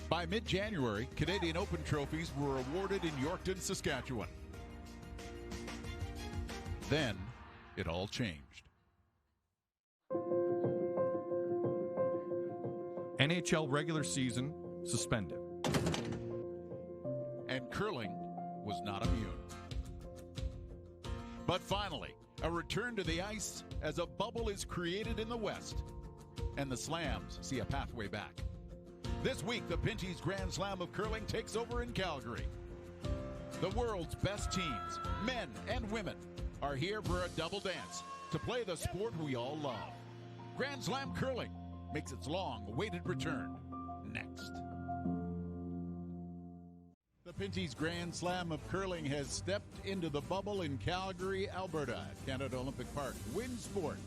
By mid-January, Canadian Open trophies were awarded in Yorkton, Saskatchewan. Then, it all changed. NHL regular season suspended. And curling was not immune. But finally, a return to the ice as a bubble is created in the West. And the Slams see a pathway back. This week, the Pinty's Grand Slam of Curling takes over in Calgary. The world's best teams, men and women, are here for a double dance to play the sport we all love. Grand Slam Curling makes its long-awaited return next. The Pinty's Grand Slam of Curling has stepped into the bubble in Calgary, Alberta, at Canada Olympic Park. Winsport,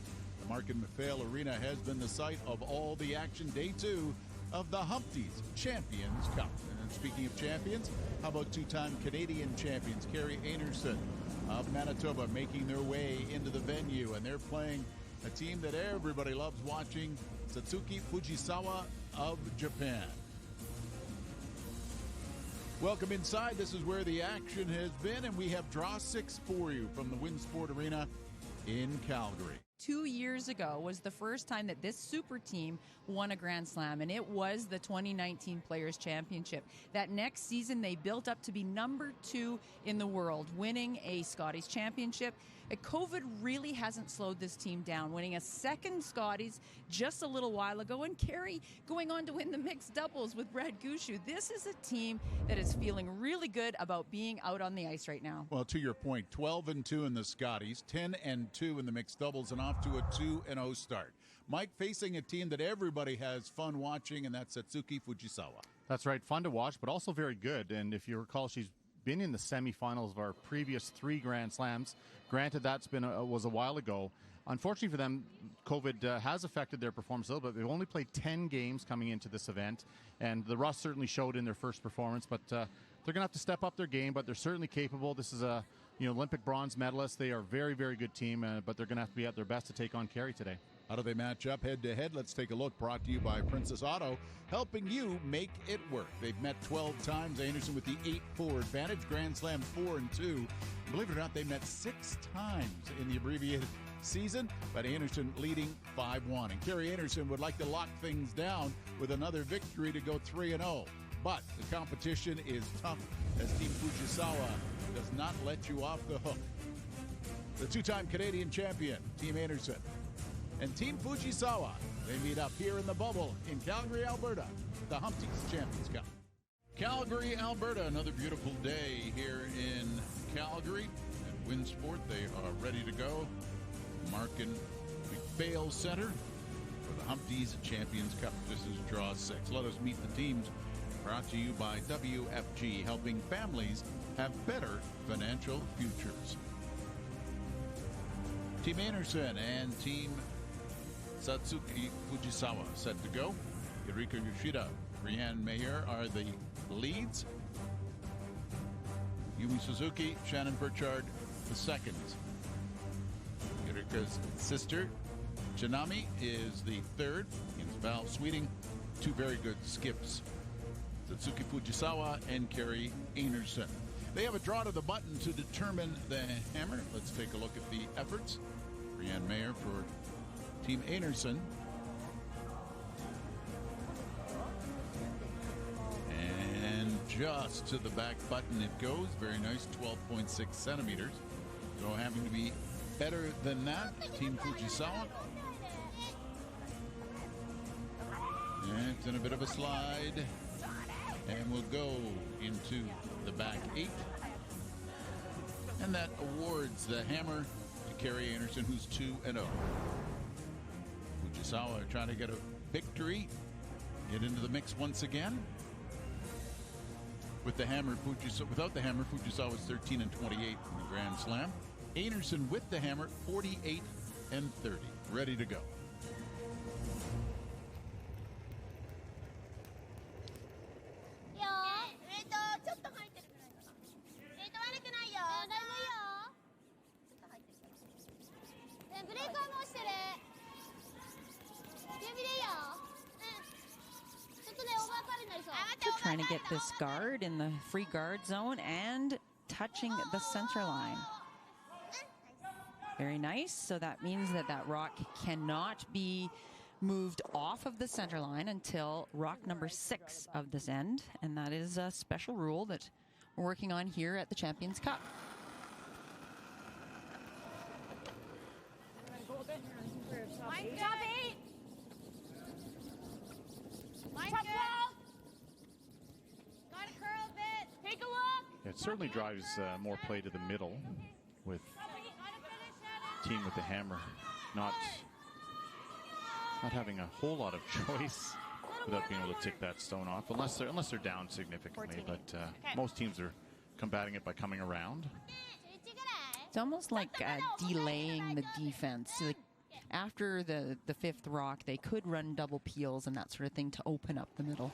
the Markin McPhail Arena, has been the site of all the action. Day 2 of the Humpties Champions Cup. And speaking of champions, how about two-time Canadian champions Carrie Einarson of Manitoba making their way into the venue, and they're playing a team that everybody loves watching, Satsuki Fujisawa of Japan. Welcome inside. This is where the action has been, and we have Draw 6 for you from the Winsport Arena in Calgary. 2 years ago was the first time that this super team won a Grand Slam, and it was the 2019 Players' Championship. That next season, they built up to be number 2 in the world, winning a Scotties Championship. COVID really hasn't slowed this team down, winning a second Scotties just a little while ago, and Carrie going on to win the mixed doubles with Brad Gushu. This is a team that is feeling really good about being out on the ice right now. Well, to your point, 12-2 in the Scotties, 10-2 in the mixed doubles, and off to a 2-0 start. Mike, facing a team that everybody has fun watching, and that's Satsuki Fujisawa. That's right, fun to watch, but also very good. And if you recall, she's been in the semifinals of our previous 3 Grand Slams. Granted, that's been was a while ago. Unfortunately for them, COVID has affected their performance a little bit. They've only played 10 games coming into this event, and the rust certainly showed in their first performance. But they're going to have to step up their game, but they're certainly capable. This is a Olympic bronze medalist. They are a very, very good team, but they're going to have to be at their best to take on Carrie today. How do they match up head-to-head? Let's take a look. Brought to you by Princess Auto, helping you make it work. They've met 12 times. Einarson with the 8-4 advantage. Grand Slam 4-2. Believe it or not, they met 6 times in the abbreviated season, but Einarson leading 5-1. And Carrie Einarson would like to lock things down with another victory to go 3-0. But the competition is tough as Team Fujisawa does not let you off the hook. The two-time Canadian champion, Team Einarson, and Team Fujisawa, they meet up here in the bubble in Calgary, Alberta, the Humpties Champions Cup. Calgary, Alberta, another beautiful day here in Calgary. At Winsport, they are ready to go. Markin McPhail Center for the Humpties Champions Cup. This is Draw 6. Let us meet the teams. Brought to you by WFG, helping families have better financial futures. Team Einarson and Team Satsuki Fujisawa set to go. Yurika Yoshida, Brianne Mayer are the leads. Yumi Suzuki, Shannon Burchard, the seconds. Yurika's sister, Janami, is the third. Against Val Sweeting, 2 very good skips. Satsuki Fujisawa and Carrie Einarson. They have a draw to the button to determine the hammer. Let's take a look at the efforts. Brianne Mayer for Team Einarson. And just to the back button it goes. Very nice, 12.6 centimeters. So having to be better than that, Team Fujisawa. And it's in a bit of a slide. And we'll go into the back 8. And that awards the hammer to Carrie Einarson, who's 2-0. Fujisawa trying to get a victory, get into the mix once again. With the hammer, without the hammer, Fujisawa was 13-28 in the Grand Slam. Einarson with the hammer, 48-30, ready to go. trying to get this guard in the free guard zone and touching the center line. Very nice. So that means that that rock cannot be moved off of the center line until rock number 6 of this end. And that is a special rule that we're working on here at the Champions Cup. It certainly drives more play to the middle with team with the hammer not having a whole lot of choice without being able to tick that stone off unless they're down significantly. But most teams are combating it by coming around. It's almost like delaying the defense. Like after the 5th rock, they could run double peels and that sort of thing to open up the middle.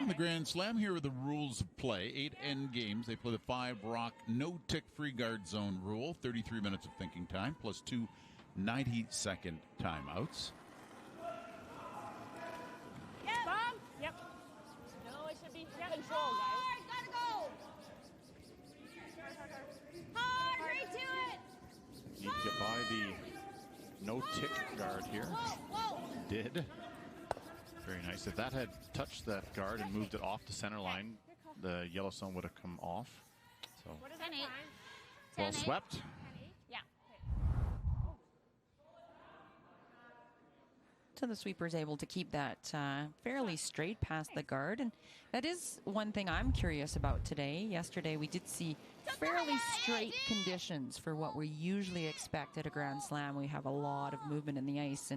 On the Grand Slam, here are the rules of play. 8 end games. They play the 5 rock, no tick free guard zone rule. 33 minutes of thinking time, plus 2 90-second timeouts. Yep. No, it should be control, guys. Gotta go. Hard, right to it. Need to get by the no tick guard here. Did. Very nice. If that had touched that guard and moved it off the center line, the yellow zone would have come off. So well swept. Yeah. So the sweeper's able to keep that fairly straight past the guard. And that is one thing I'm curious about today. Yesterday we did see fairly straight conditions for what we usually expect at a Grand Slam. We have a lot of movement in the ice.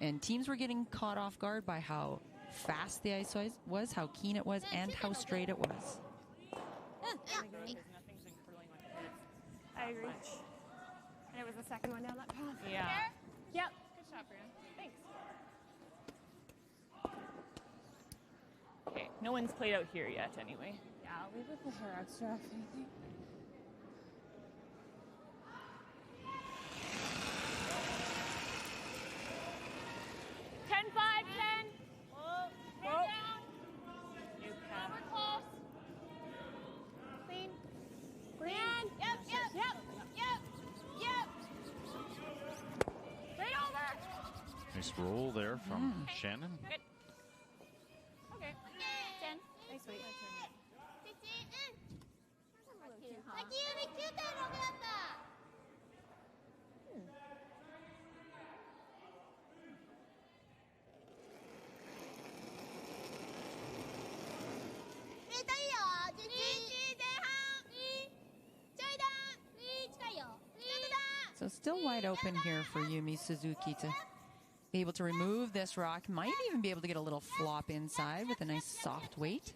And teams were getting caught off guard by how fast the ice was, how keen it was, and how straight it was. I agree. And it was the second one down that path. Yeah. Yep. Good shot, Brian. Thanks. Okay, no one's played out here yet anyway. Yeah, I'll leave it with her extra if anything. Nice roll there from Shannon. Good. Okay. 10. Nice sweet. So still wide open here for Yumi Suzuki to be able to remove this rock. Might even be able to get a little flop inside with a nice soft weight.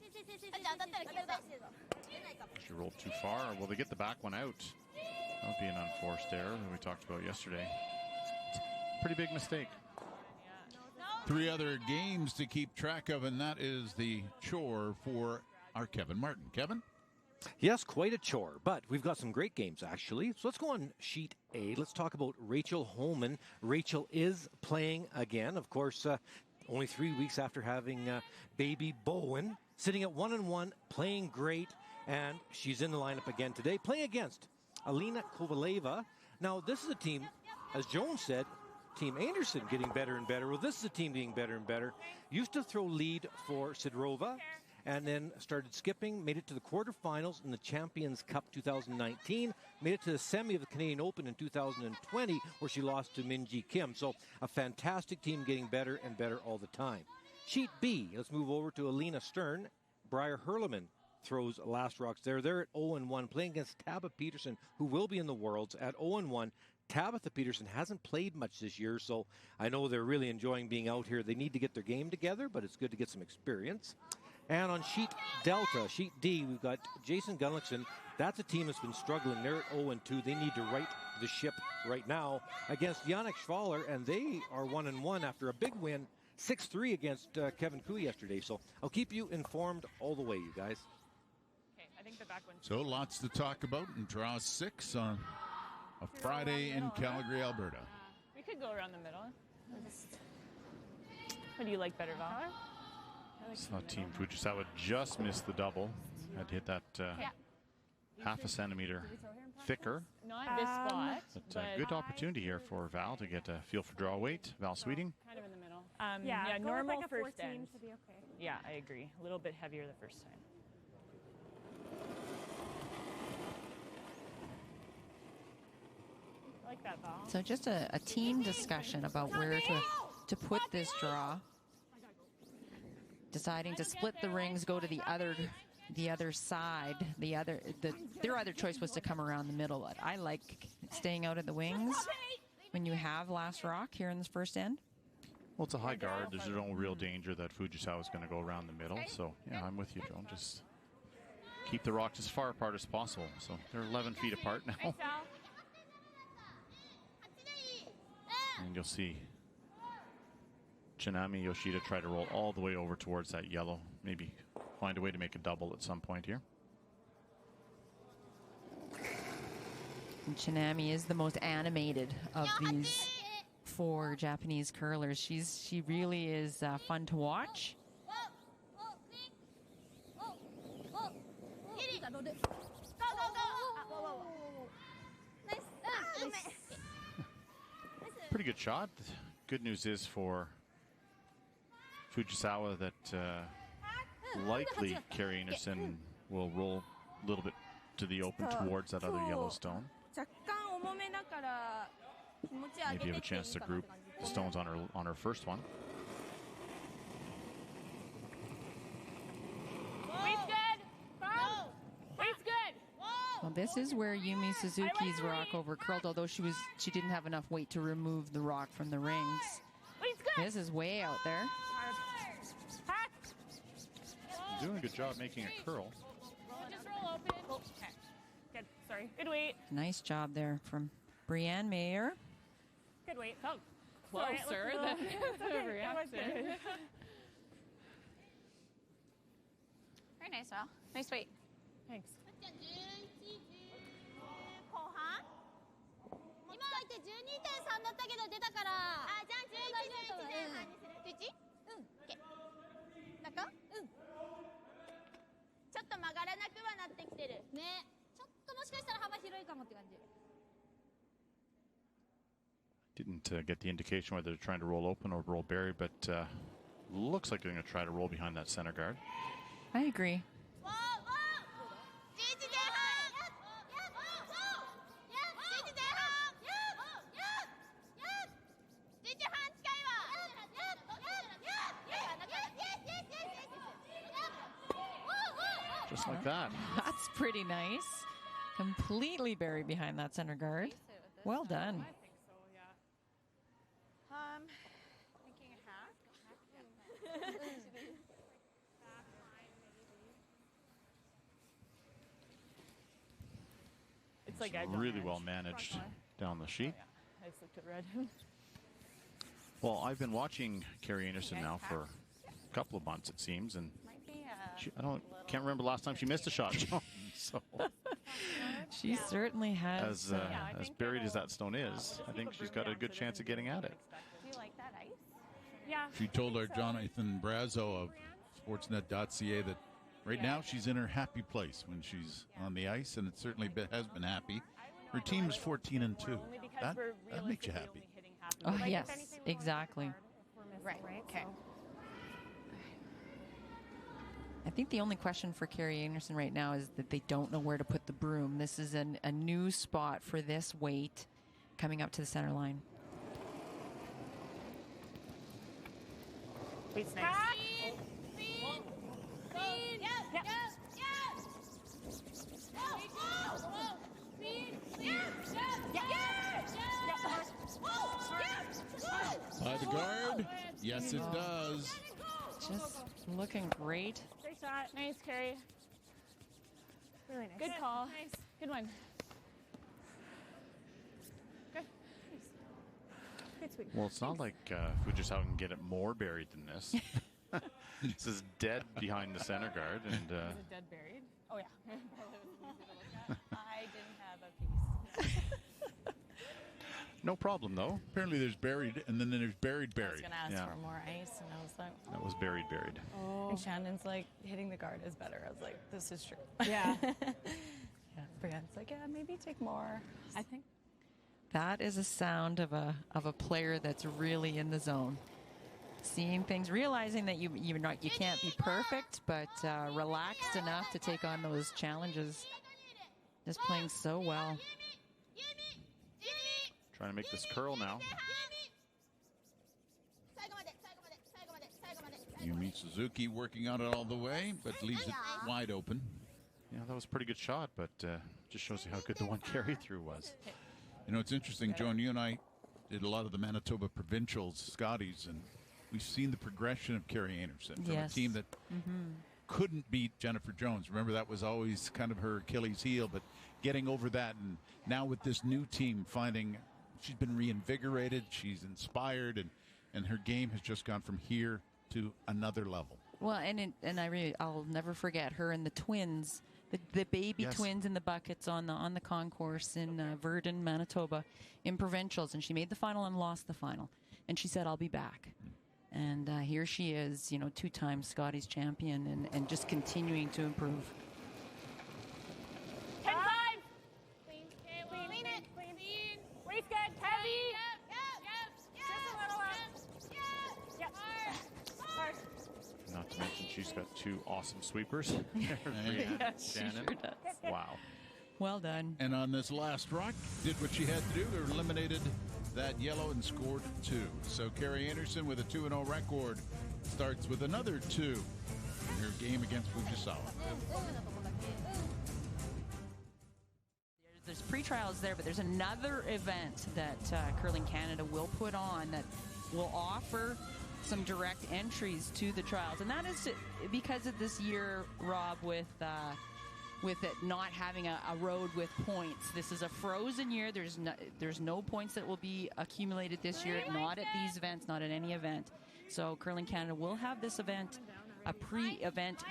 She rolled too far. Will they get the back one out? That would be an unforced error that we talked about yesterday. Pretty big mistake. 3 other games to keep track of, and that is the chore for our Kevin Martin. Kevin? Yes, quite a chore, but we've got some great games, actually. So let's go on sheet A. Let's talk about Rachel Holman. Rachel is playing again, of course, only 3 weeks after having baby Bowen, sitting at 1-1, playing great, and she's in the lineup again today, playing against Alina Kovaleva. Now, this is a team, as Joan said, Team Einarson getting better and better. Well, this is a team getting better and better. Used to throw lead for Sidorova, and then started skipping, made it to the quarterfinals in the Champions Cup 2019, made it to the semi of the Canadian Open in 2020, where she lost to Minji Kim. So a fantastic team getting better and better all the time. Sheet B, let's move over to Alina Stern. Briar Hurleman throws last rocks there. They're at 0-1, playing against Tabitha Peterson, who will be in the Worlds at 0-1. Tabitha Peterson hasn't played much this year, so I know they're really enjoying being out here. They need to get their game together, but it's good to get some experience. And on sheet Delta, sheet D, we've got Jason Gunlickson. That's a team that's been struggling. They're at 0-2. They need to right the ship right now against Yannick Schwaller, and they are 1-1 after a big win, 6-3 against Kevin Koo yesterday. So I'll keep you informed all the way, you guys. Okay, I think the back one. So lots to talk about in Draw 6 on a Friday in Calgary, Alberta. We could go around the middle. What do you like better, Val? So Team Fujisawa just missed the double. Had to hit that half a centimeter thicker. Not this spot. But good opportunity here for Val to get a feel for draw weight. Val Sweeting. Kind of in the middle. Yeah, go normal with like a first 14 end. should be okay. Yeah, I agree. A little bit heavier the first time. I like that, Val. So just a team discussion about where to put this draw. Deciding to split the rings, go to the other side. Their other choice was to come around the middle. I like staying out of the wings when you have last rock here in this first end. Well, it's a high guard. There's no real danger that Fujisawa is going to go around the middle. So, yeah, I'm with you, Joan. Just keep the rocks as far apart as possible. So they're 11 feet apart now. And you'll see Chinami Yoshida try to roll all the way over towards that yellow. Maybe find a way to make a double at some point here. And Chinami is the most animated of these 4 Japanese curlers. She really is fun to watch. Pretty good shot. Good news is for Fujisawa that likely Carrie Einarson will roll a little bit to the open towards that other yellow stone. Maybe have a chance to group the stones on her first one. Weight's good. Weight's good. Well, this is where Yumi Suzuki's rock over curled, although she didn't have enough weight to remove the rock from the rings. Weight's good. This is way out there. Doing a good job making a curl. Just roll open. Okay. Good. Sorry. Good weight. Nice job there from Brianne Mayer. Good weight. Oh, closer than the reaction. Very nice, Val. Nice weight. Thanks. 後半今さっき12.3だったけど出たからあ、じゃあ11前半にする 11? うん OK 中うんちょっと曲がらなくはなってきてるねちょっともしかしたら幅広いかもって感じ Didn't get the indication whether they're trying to roll open or roll buried, but looks like they're going to try to roll behind that center guard. I agree. Just like that. That's pretty nice. Completely buried behind that center guard. Well done. Thinking a half. It's like really well managed down the sheet. I just looked at red. Well, I've been watching Carrie Einarson now for a couple of months, it seems, and can't remember the last time she missed a shot. So she certainly has. As buried as that stone is, I think she's got a good chance of getting at it. Do you like that ice? Yeah. She told our Jonathan Brazo of Sportsnet.ca that right now she's in her happy place when she's on the ice, and it certainly has been happy. Her team is 14-2. That makes you happy. Oh, yes, exactly. Right. Okay. I think the only question for Carrie Einarson right now is that they don't know where to put the broom. This is a new spot for this weight coming up to the center line. Weight's nice. By the guard? Yes, it does. Just looking great. Great shot. Nice, Carrie. Really nice. Good call. Nice. Good one. Sweet. Well, it's not like Fujisawa can get it more buried than this. This is dead behind the center guard. And, Is it dead buried? Oh, yeah. I didn't have a piece. no problem, though. Apparently there's buried, and then there's buried. I was going to ask Yeah. for more ice, and I was like, oh. That was buried. And Shannon's like, hitting the guard is better. I was like, this is true. Yeah. Yeah. Brianne's like, yeah, maybe take more. I think. That is a sound of a player that's really in the zone. Seeing things, realizing that you can't be perfect, but relaxed enough to take on those challenges. Just playing so well. Trying to make this curl now. Yumi Suzuki working on it all the way, but leaves it wide open. Yeah, that was a pretty good shot, but just shows you how good the one carry through was. You know, it's interesting, Joan, you and I did a lot of the Manitoba Provincials, Scotties, and we've seen the progression of Carrie Einarson from a team that couldn't beat Jennifer Jones. Remember, that was always kind of her Achilles heel, but getting over that, and now with this new team, finding she's been reinvigorated, she's inspired, and her game has just gone from here to another level. Well, I'll never forget her and the twins, the baby twins in the buckets on the concourse in Verdun, Manitoba, in provincials, and she made the final and lost the final, and she said, "I'll be back." And here she is, you know, 2-time Scotties champion, and just continuing to improve. 10-5. Clean. Clean it. Clean. Waist good. Heavy. Yep. Just a little up. Yep. Hard. Not to mention she's got 2 awesome sweepers. Yeah, she Shannon. sure does. Wow. Well done. And on this last rock, did what she had to do, eliminated that yellow and scored 2. So Carrie Einarson with a 2-0 record starts with another 2 in her game against Fujisawa. There's pre-trials there, but there's another event that Curling Canada will put on that will offer some direct entries to the trials, and that is because of this year, Rob, with it not having a road with points. This is a frozen year. There's no points that will be accumulated this year, not at these events, not at any event. So Curling Canada will have this event, a pre-event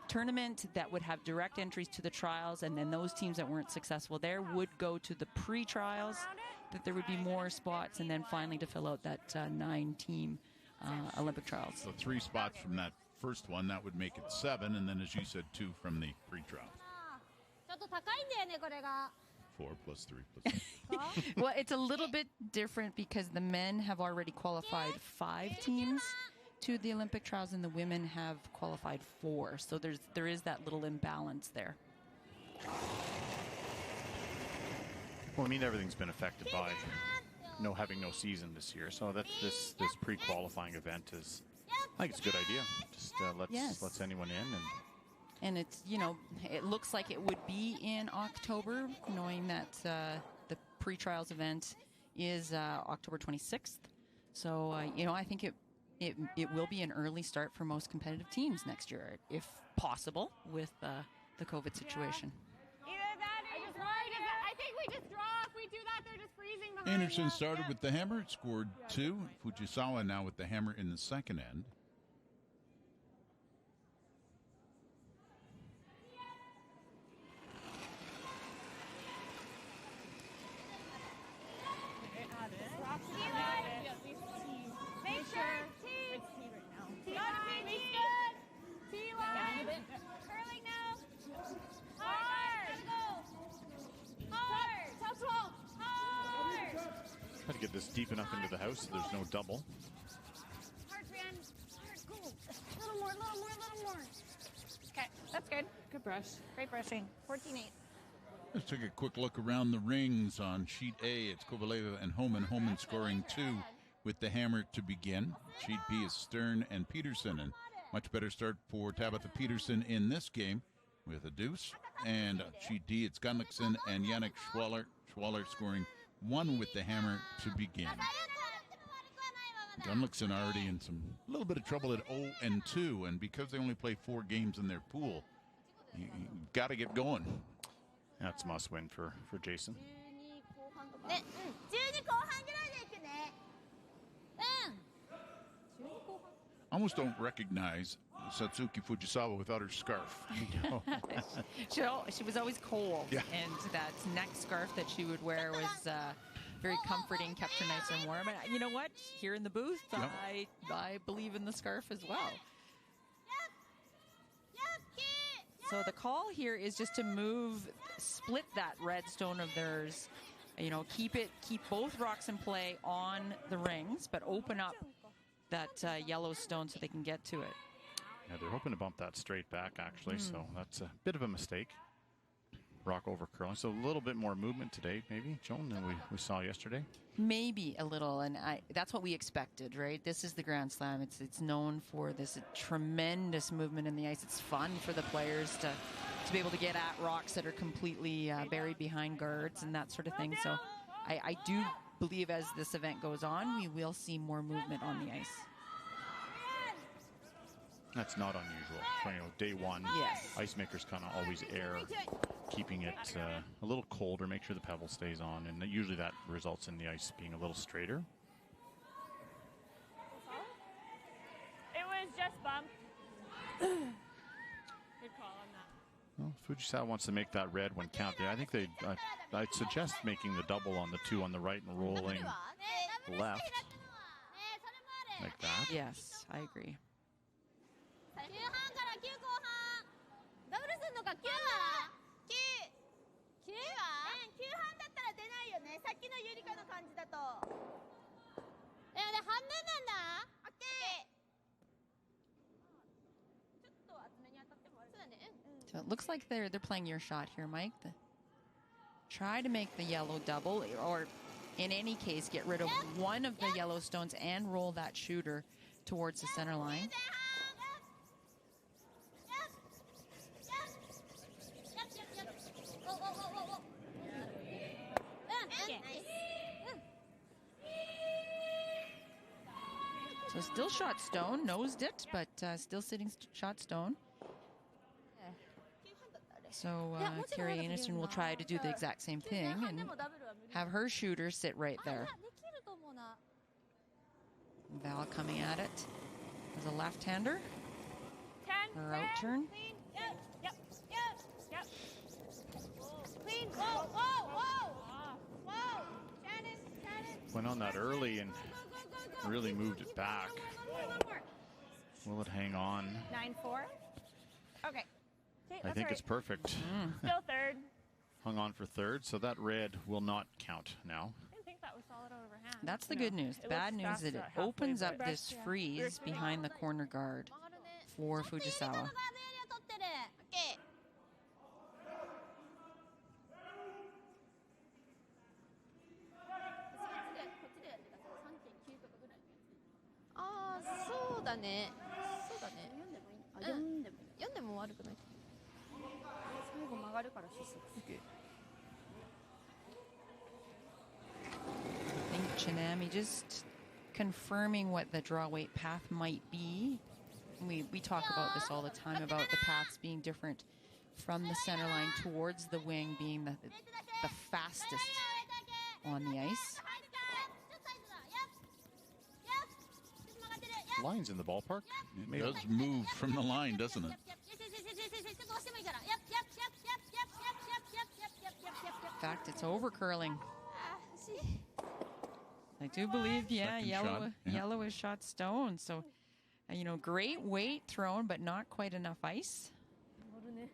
tournament that would have direct entries to the trials, and then those teams that weren't successful there would go to the pre-trials, that there would be more spots, and then finally to fill out that 9-team Olympic trials. So 3 spots from that first one, that would make it 7, and then, as you said, 2 from the pre-trial. 4 plus 3 plus Well, it's a little bit different because the men have already qualified 5 teams to the Olympic trials, and the women have qualified 4. So there is that little imbalance there. Well, I mean, everything's been affected by having no season this year. So that's this pre-qualifying event is, I think it's a good idea. Just lets anyone in. And it's, you know, it looks like it would be in October, knowing that the pre-trials event is October 26th. So, you know, I think it will be an early start for most competitive teams next year, if possible, with the COVID situation. Either that or I think we just draw. If we do that, they're just freezing behind. Einarson started with the hammer, scored 2. Fujisawa now with the hammer in the second end. Make sure T. It's T right now. T line. Make good. T line. Curling now. Hard. Hard. Top 12. Hard. Try to get this deep enough into the house so there's no double. Hard, Brianne. Hard. Go. A little more. Okay, that's good. Good brush. Great brushing. 14-8. Let's take a quick look around the rings on sheet A. It's Kovaleva and Homan. Homan scoring 2 with the hammer to begin. Sheet B is Stern and Peterson, and much better start for Tabitha Peterson in this game with a deuce. And sheet D, it's Gunlickson and Yannick Schwaller. Schwaller scoring 1 with the hammer to begin. Gunlickson already in a little bit of trouble at 0-2, and because they only play 4 games in their pool, you've got to get going. That's a must win for Jason. 12後 almost don't recognize Satsuki Fujisawa without her scarf. She was always cold, Yeah. and that neck scarf that she would wear was very comforting, kept her nice and warm. And you know what? Here in the booth, Yep. I believe in the scarf as well. So the call here is just to split that red stone of theirs. You know, keep both rocks in play on the rings, but open up that yellow stone so they can get to it. Yeah, they're hoping to bump that straight back, actually, so that's a bit of a mistake. Rock over curling. So a little bit more movement today, maybe, Joan, than we saw yesterday. Maybe a little, and that's what we expected, right? This is the Grand Slam. It's known for this tremendous movement in the ice. It's fun for the players to be able to get at rocks that are completely buried behind guards and that sort of thing. So I do believe as this event goes on, we will see more movement on the ice. That's not unusual. So, you know, day one, Yes. ice makers kind of always err, keeping it a little colder, make sure the pebble stays on, and usually that results in the ice being a little straighter. It was just bump. Good call on that. Well, Fujisawa wants to make that red one count there. I think I'd suggest making the double on the 2 on the right and rolling left like that. Yes, I agree. 9半から9後半ダブルするのか9は9は9半だったら出ないよねさっきのゆりかの感じだとで半分なんだオッケーちょっと厚めに当たってもそうだね So it looks like they're playing your shot here, Mike. Try to make the yellow double, or in any case, get rid of one of the yellow stones and roll that shooter towards the center line. So still shot stone, nosed it, but still sitting shot stone. So Carrie Einarson will try to do the exact same thing and have her shooter sit right there. Val coming at it as a left-hander. 10, Her out turn. Clean. Yep. Clean. Whoa. Whoa. Shannon. Went on that early and really moved it back. Will it hang on? 9-4. Okay. I think it's perfect. Still third. Hung on for third, so that red will not count now. I didn't think that was solid overhand. That's the good news. The bad news is that it opens up this freeze behind the corner guard for Fujisawa. I think Chinami just confirming what the draw weight path might be. We talk about this all the time, about the paths being different from the center line towards the wing being the fastest on the ice. Line's in the ballpark. It does move from the line, doesn't it? In fact, it's over curling. I do believe, Second shot, yeah. yellow is shot stone. So, you know, great weight thrown, but not quite enough ice. You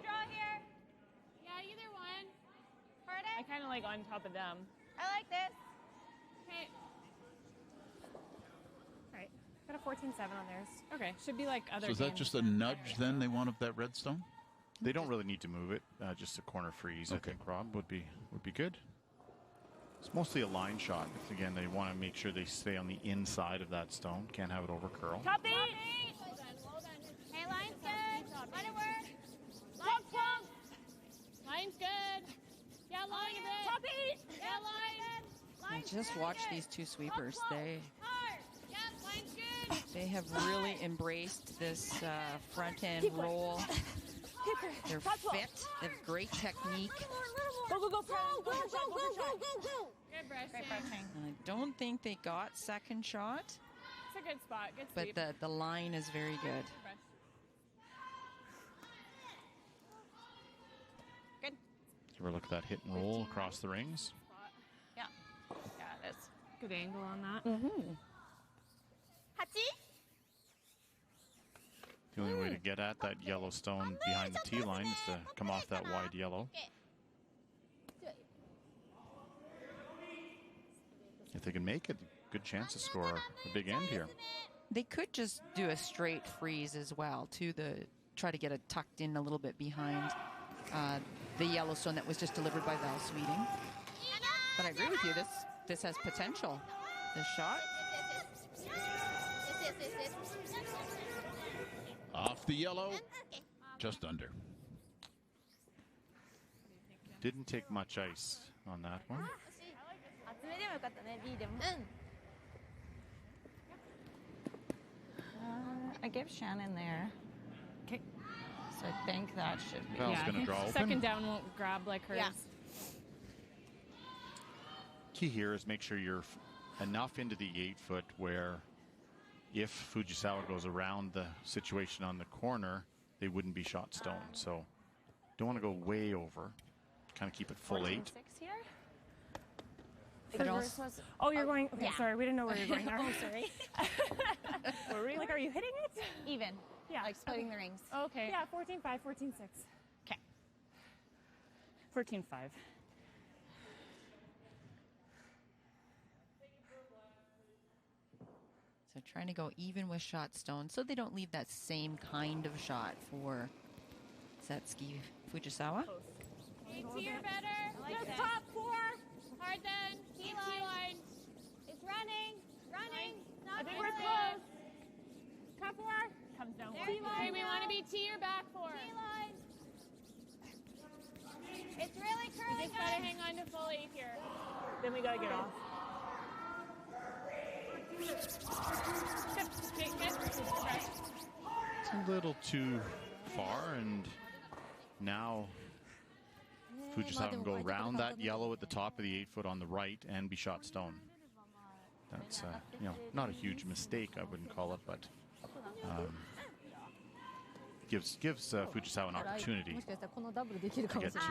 draw here? Yeah, either one. I kind of like on top of them. I like this. Okay. All right. Got a 14-7 on theirs. Okay. Should be like other So is that games. just a nudge then they want of that red stone? They don't really need to move it. Just a corner freeze, I Okay. think, Rob, would be good. It's mostly a line shot. Again, they want to make sure they stay on the inside of that stone. Can't have it over curl. Top eight. Hey, line's good. Let it work. Plunk. Line's good. Yeah, line a bit. Top eight. Yeah, line. Just watch these two sweepers. Hard. Yeah, line's good. They have really embraced this front end roll They're fit. They have great technique. Go, go, go, go, go, go, go, go, go, go. Good brushing. And I don't think they got second shot, It's a good spot. Good but sweep. the line is very good. Good brush. Good. Give her a look at that hit and roll across the rings. Yeah. Yeah, that's good angle on that. 8 The only way to get at that yellow stone behind the tee line is to come off that wide yellow. If they can make it, good chance to score a big end here. They could just do a straight freeze as well, to try to get it tucked in a little bit behind the Yellowstone that was just delivered by Val Sweeting. But I agree with you. This has potential. This shot. Off the yellow, just under. Didn't take much ice on that one. 厚めでもよかったね B でも I give Shannon there. Okay. So I think that should be. Val's Yeah, I going to think draw open. second down won't grab like hers. Yeah. Key here is make sure you're enough into the 8-foot where if Fujisawa goes around the situation on the corner, they wouldn't be shot stone. So don't want to go way over. Kind of keep it full 8. 6 here. But also, Oh, you're going. Okay, Yeah. sorry, we didn't know where you're going there. oh sorry Were we like, are you hitting it? even Yeah. like splitting the rings Okay. Yeah, 14-5, 14-6. okay 14-5. so trying to go even with shot stone so they don't leave that same kind of shot for Setsuki Fujisawa. Tier better. Just top 4. Hard then. Key line. it's running I think we're close. Top 4. Comes down one. Okay, we want to be T or back 4. line it's really We curling just gotta hang on to full 8 here. Then we gotta get off. Good. Okay, good. It's a little too far, and now Fujisawa can go around that yellow at the top of the 8-foot on the right and be shot stone. That's not a huge mistake, I wouldn't call it, but gives Fujisawa an opportunity もしかしたらこのダブルできるか to も get しれ to.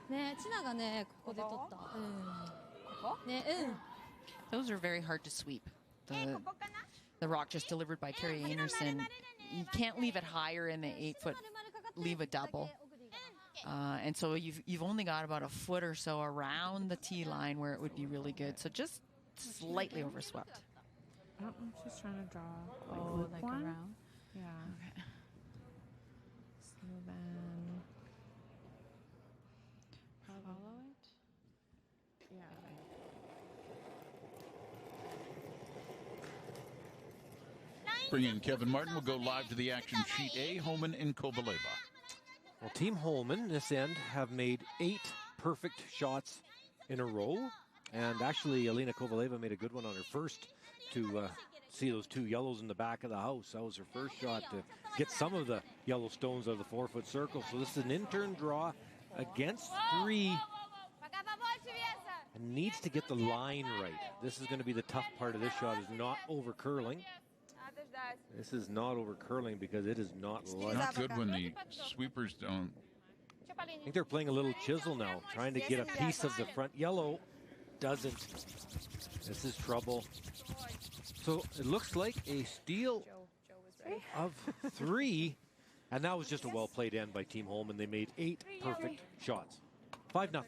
ないねチナがねここで取ったね Those are very hard to sweep. The rock just delivered by Carrie Einarson. You can't leave it higher in the 8-foot, leave a double. And so you've only got about a foot or so around the tee line where it would be really good. So just slightly overswept. Oh, she's trying to draw. Oh, like one? around. Yeah. Okay. So then. Follow it. Yeah. Bring in Kevin Martin. We'll go live to the action sheet A. Homan in Kovaleva. Well, Team Holman, this end, have made 8 perfect shots in a row. And actually, Alina Kovaleva made a good one on her first to see those 2 yellows in the back of the house. That was her first shot to get some of the yellow stones out of the 4-foot circle. So this is an in-turn draw against 3 and needs to get the line right. This is going to be the tough part of this shot, is not over curling. This is not over curling because it is not light. Not good when the sweepers don't. I think they're playing a little chisel now, trying to get a piece of the front yellow. Doesn't. This is trouble. So it looks like a steal of 3. And that was just a well-played end by Team Holman. They made 8 perfect shots. 5-0.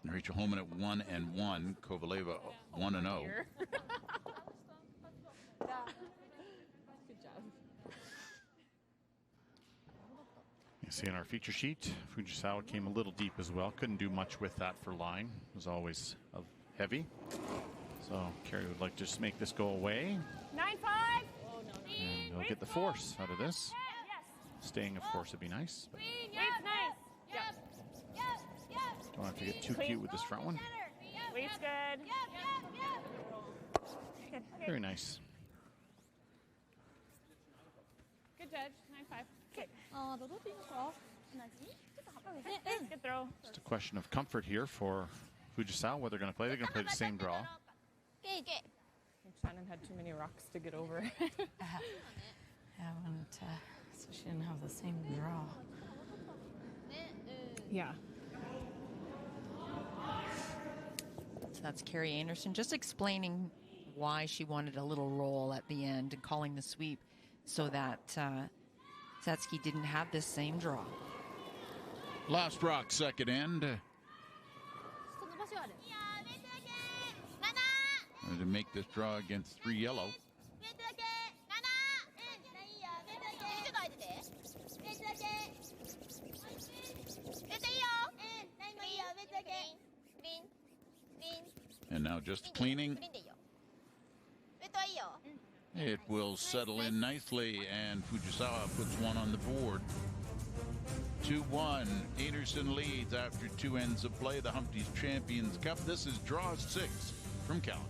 Rachel Homan at 1-1. Kovaleva 1-0. You see in our feature sheet, Fujisawa came a little deep as well. Couldn't do much with that for line. It was always heavy. So Carrie would like to just make this go away. 9-5. And they'll get the force out of this. Staying, of course, would be nice. But Wait's nice. Yep. don't have to get too cute with this front one. Wait's good. Good. Very nice. Good throw. Just a question of comfort here for Fujisawa, what they're going to play. They're going to play the same draw. Shannon had too many rocks to get over. So she didn't have the same draw. Yeah. So that's Carrie Einarson just explaining why she wanted a little roll at the end and calling the sweep so that Satsuki didn't have this same draw. Last rock, second end. To make this draw against 3 yellow. And now just cleaning. It will settle in nicely, and Fujisawa puts one on the board. 2-1. Einarson leads after 2 ends of play. The Humpties Champions Cup. This is draw 6 from Calgary.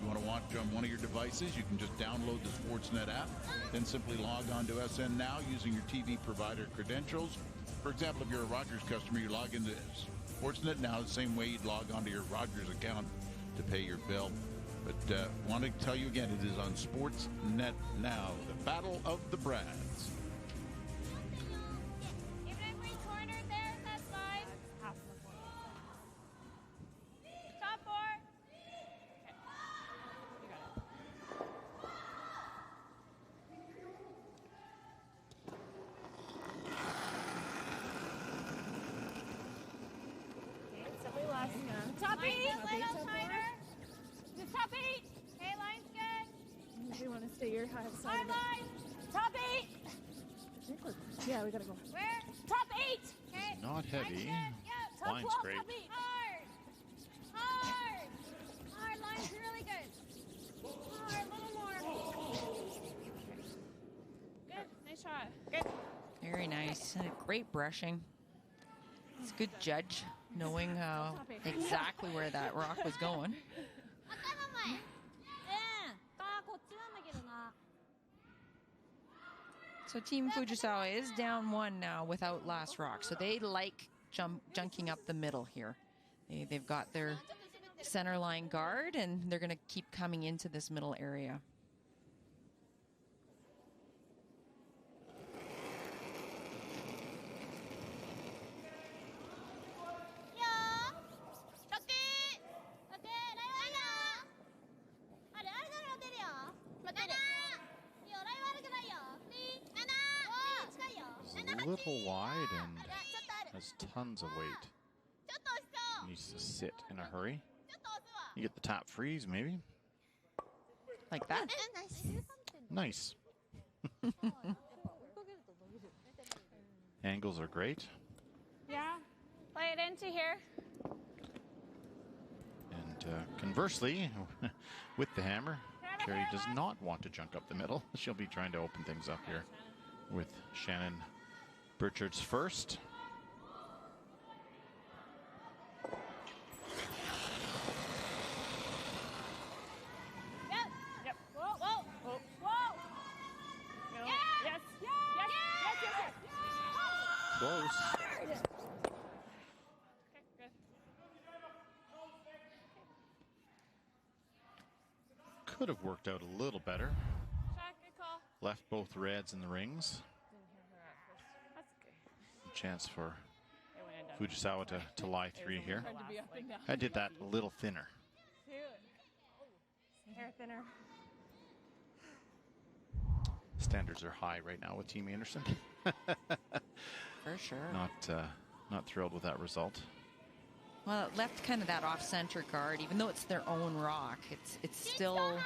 You want to watch on one of your devices, you can just download the Sportsnet app, then simply log on to SN Now using your TV provider credentials. For example, if you're a Rogers customer, you log into Sportsnet Now the same way you'd log onto your Rogers account to pay your bill. But want to tell you again, it is on Sportsnet Now, the Battle of the Brads. Even if we cornered there, that's fine. Top 4. Top 8. Little tighter. Just top 8. Okay, line's good. You usually want to stay your high side. Hard line. Top 8. Yeah, we gotta go. Where? Top 8. Okay. Not heavy. Line's good. Yeah. Top Line's 12, great. Top 8. Hard. Hard. Hard. Line's really good. Hard. A little more. Good. Nice shot. Good. Very nice. Great brushing. It's a good judge, knowing exactly where that rock was going. So Team Fujisawa is down 1 now without last rock. So they like junking up the middle here. They've got their center line guard, and they're going to keep coming into this middle area. He's a little wide and has tons of weight. Needs to sit in a hurry. You get the tap freeze, maybe. Like that? Nice. Angles are great. Yeah. Play it into here. And conversely, with the hammer, Carrie does not want to junk up the middle. She'll be trying to open things up here with Shannon Burchard's first. Yep. Whoa. Whoa. Whoa. Whoa. No. Yeah. Yes. Yeah. Yes. Yeah. Yes. Yes. Yes. Close. Okay. Good. Could have worked out a little better. Shot. Good call. Left both reds in the rings. That's good. Chance for It went in Fujisawa to lie 3 here. Hard to be up and down. I did that a little thinner. Hair thinner. Standards are high right now with Team Einarson. For sure. Not thrilled with that result. Well, it left kind of that off-center guard, even though it's their own rock. It's still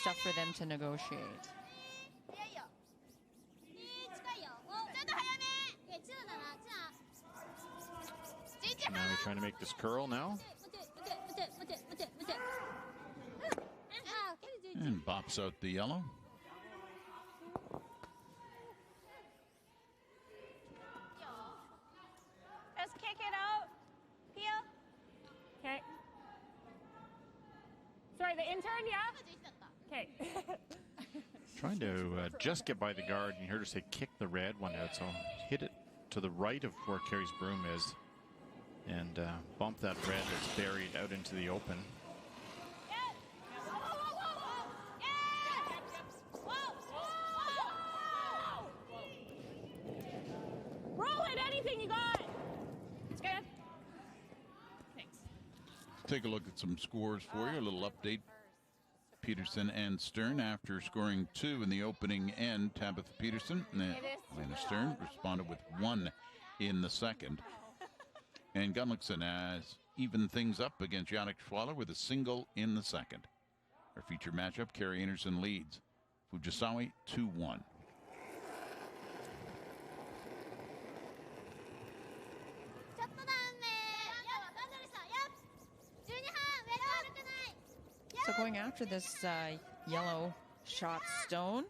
stuff for them to negotiate. Now trying to make this curl now. And bops out the yellow. Just kick it out. Peel. Okay. Sorry, the intern, yeah? Okay. Trying to just get by the guard, and you heard her say kick the red one out, so hit it to the right of where Carrie's broom is and bump that red that's buried out into the open. Roll it, anything you got. It's good. Thanks. Take a look at some scores for you. A little update. Peterson and Stern after scoring 2 in the opening end. Tabitha Peterson and Lena Stern responded with 1 in the second. And Gunlickson has evened things up against Yannick Schwaller with a single in the second. Our feature matchup, Carrie Einarson leads Fujisawa 2-1. So going after this yellow shot stone.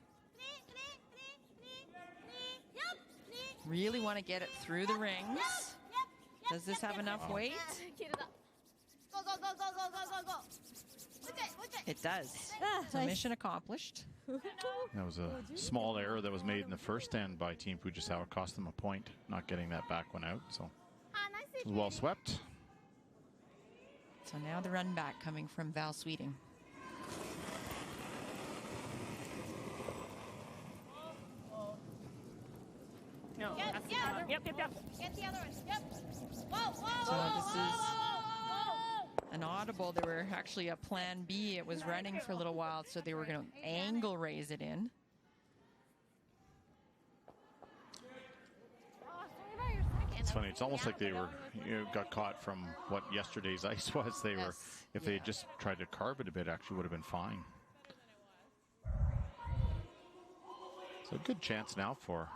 Really want to get it through the rings. Does this have enough weight? It does. So mission accomplished. That was a small error that was made in the first end by Team Fujisawa. Cost them a point, not getting that back one out. So it was well swept. So now the run back coming from Val Sweeting. No, that's the other. Yep. Get the other one. Yep. Whoa. So this is an audible. There were actually a plan B. It was running for a little while, so they were going to angle raise it in. It's funny. It's almost like they were got caught from what yesterday's ice was. They were, if they had just tried to carve it a bit, actually would have been fine. So a good chance now for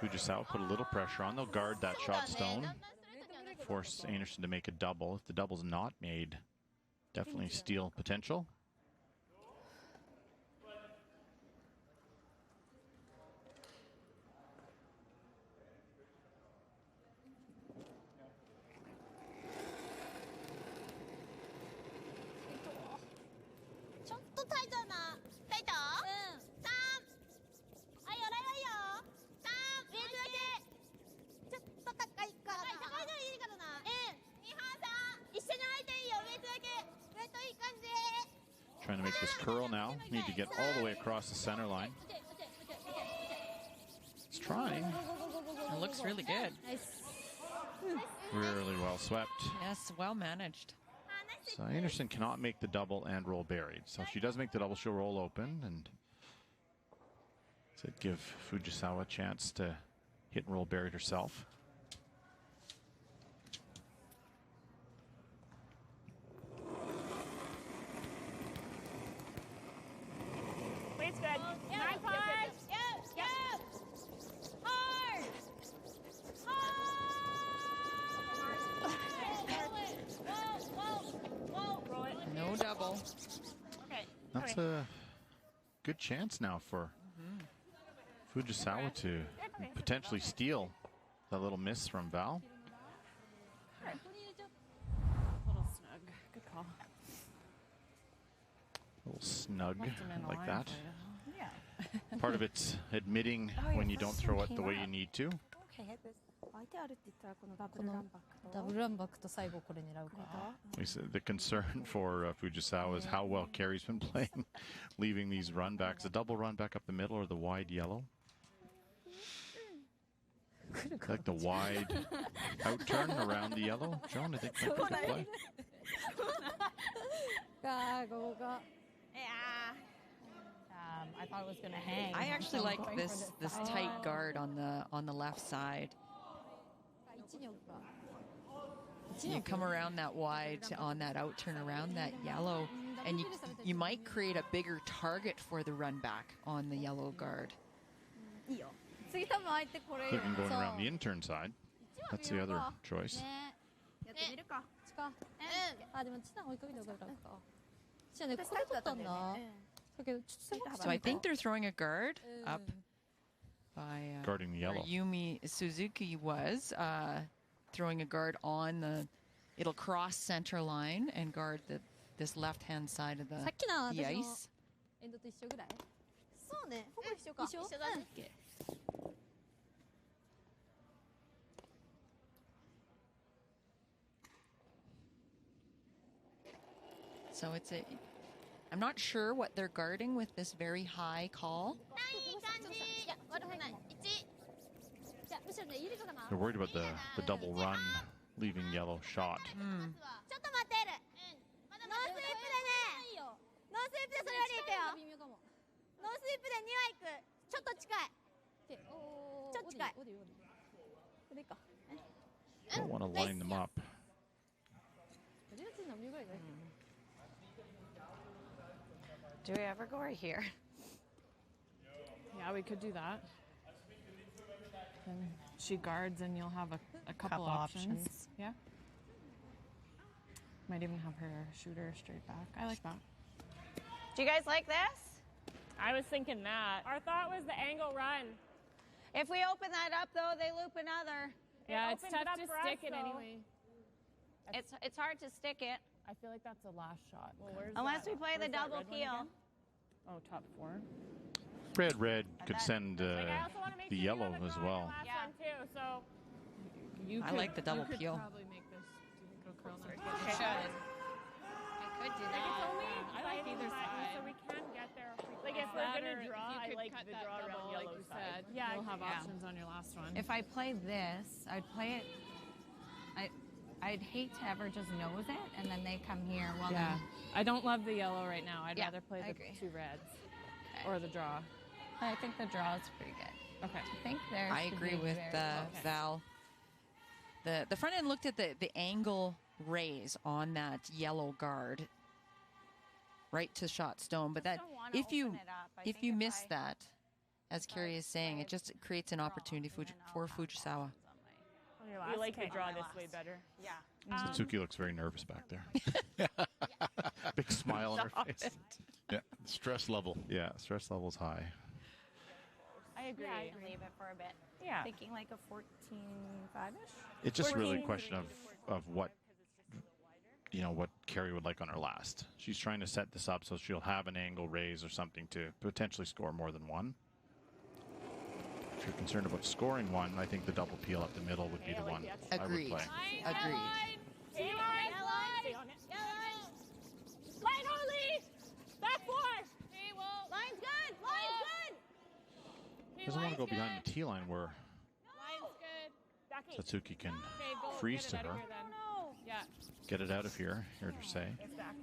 Fujisawa. Put a little pressure on. They'll guard that shot stone. Force Einarson to make a double. If the double's not made, definitely steal potential. Trying to make this curl now. Need to get all the way across the center line. It's trying. It looks really good. Really well swept. Yes, well managed. So Einarson cannot make the double and roll buried. So if she does make the double, she'll roll open and give Fujisawa a chance to hit and roll buried herself. Weight's good. 9-5. Yep. Hard. Whoa. Roll it. No double. Okay. That's a good chance now for Fujisawa to potentially steal that little miss from Val. A little snug. Good call. A little snug Left him in the like line that. for you. Yeah. Part of it's admitting when you don't throw it the way you need to. 相手あるって言ったらこのダブこのルランバックとダブルランバックと最後これ狙うか。 We said the concern for Fujisawa is how well Carrie's been playing, leaving these run backs. A double run back up the middle or the wide yellow. Like the wide out turn around the yellow. Joan, I think that's a good play. ここか。 I thought it was going to hang. I actually So I'm like going this for the tight guard on the left side. 1ニョか。 You come around that wide on that out turn around that yellow, and you might create a bigger target for the run back on the yellow guard. いいよ。次多分相手これよ。 Looking going around the intern side. That's the other choice. ね。やってみるか。ちか。あ、でもちな追いかけてよかったか。じゃあね、ここで取ったんだ。だけどちょっと So I think they're throwing a guard up by Guarding the where yellow. Yumi Suzuki was throwing a guard on the. It'll cross center line and guard the this left-hand side of さっきの the 私の ice. エンドと一緒ぐらい。そうね、ほぼ一緒か。一緒だね。So it's a. I'm not sure what they're guarding with this very high call. いい感じ。いや、悪くない。1。じゃあむしろね、ゆりかかな。 They're worried about the double run, leaving yellow shot. ちょっと待ってる。まだノースイープでね。ノースイープでそれより行くよ。微妙かも。ノースイープで2は行く。ちょっと近い。ちょっと近い。これか。 Don't want to line them up. とりあえず何秒ぐらいがいい？ Do we ever go right here? Yeah, we could do that. Then she guards and you'll have a couple Couple options. options. Yeah. Might even have her shoot her straight back. I like that. Do you guys like this? I was thinking that. Our thought was the angle run. If we open that up, though, they loop another. Yeah, it's It tough opens to it up for stick us, it though. anyway. It's hard to stick it I feel like that's the last shot. unless we play the double peel. Oh, top 4. Red could send Like, I also want to make the sure you yellow have a as draw in the well. last Yeah. one too, so You I like the double you could peel. Probably make this. Do you think it'll curl now? We should. We could do like, it's that. only I like by either button, so side. we can get there. Like If if we're that gonna or draw, if you I could like cut the that draw double, around like yellow you side. said. Yeah, You'll have yeah. options on your last one. If I play this, I'd play it. I'd hate to ever just nose it and then they come here. Well, Yeah, I don't love the yellow right now. I'd Yeah, rather play I the agree. 2 reds or the draw. then I think the draw is pretty good. Okay. I think there's. I agree with Val. The front end looked at the angle raise on that yellow guard right to shot stone, but that Don't wanna if you open it up. I if think you if miss I- that, as Carrie is saying, it just creates an opportunity for Fujisawa. we like the draw this way better. Yeah. Suzuki looks very nervous back there. Big smile on her face. Yeah, stress level. Yeah, stress level's high. I agree. Yeah, I can leave it for a bit. Yeah. Thinking like a 14-5-ish. It's just really a 14. question of what what Carrie would like on her last. She's trying to set this up so she'll have an angle raise or something to potentially score more than one. If you're concerned about scoring one, I think the double peel up the middle would be the one I would Agreed. play. Agreed. Stay on it. Line, Harley! Back 4! Line's good. Line's good. Doesn't want to go behind the T line where Line's good. Back 8. Satsuki can Okay, go freeze get to it out of her. here then. No. Yeah, Get it out of here, heard her say. it's back.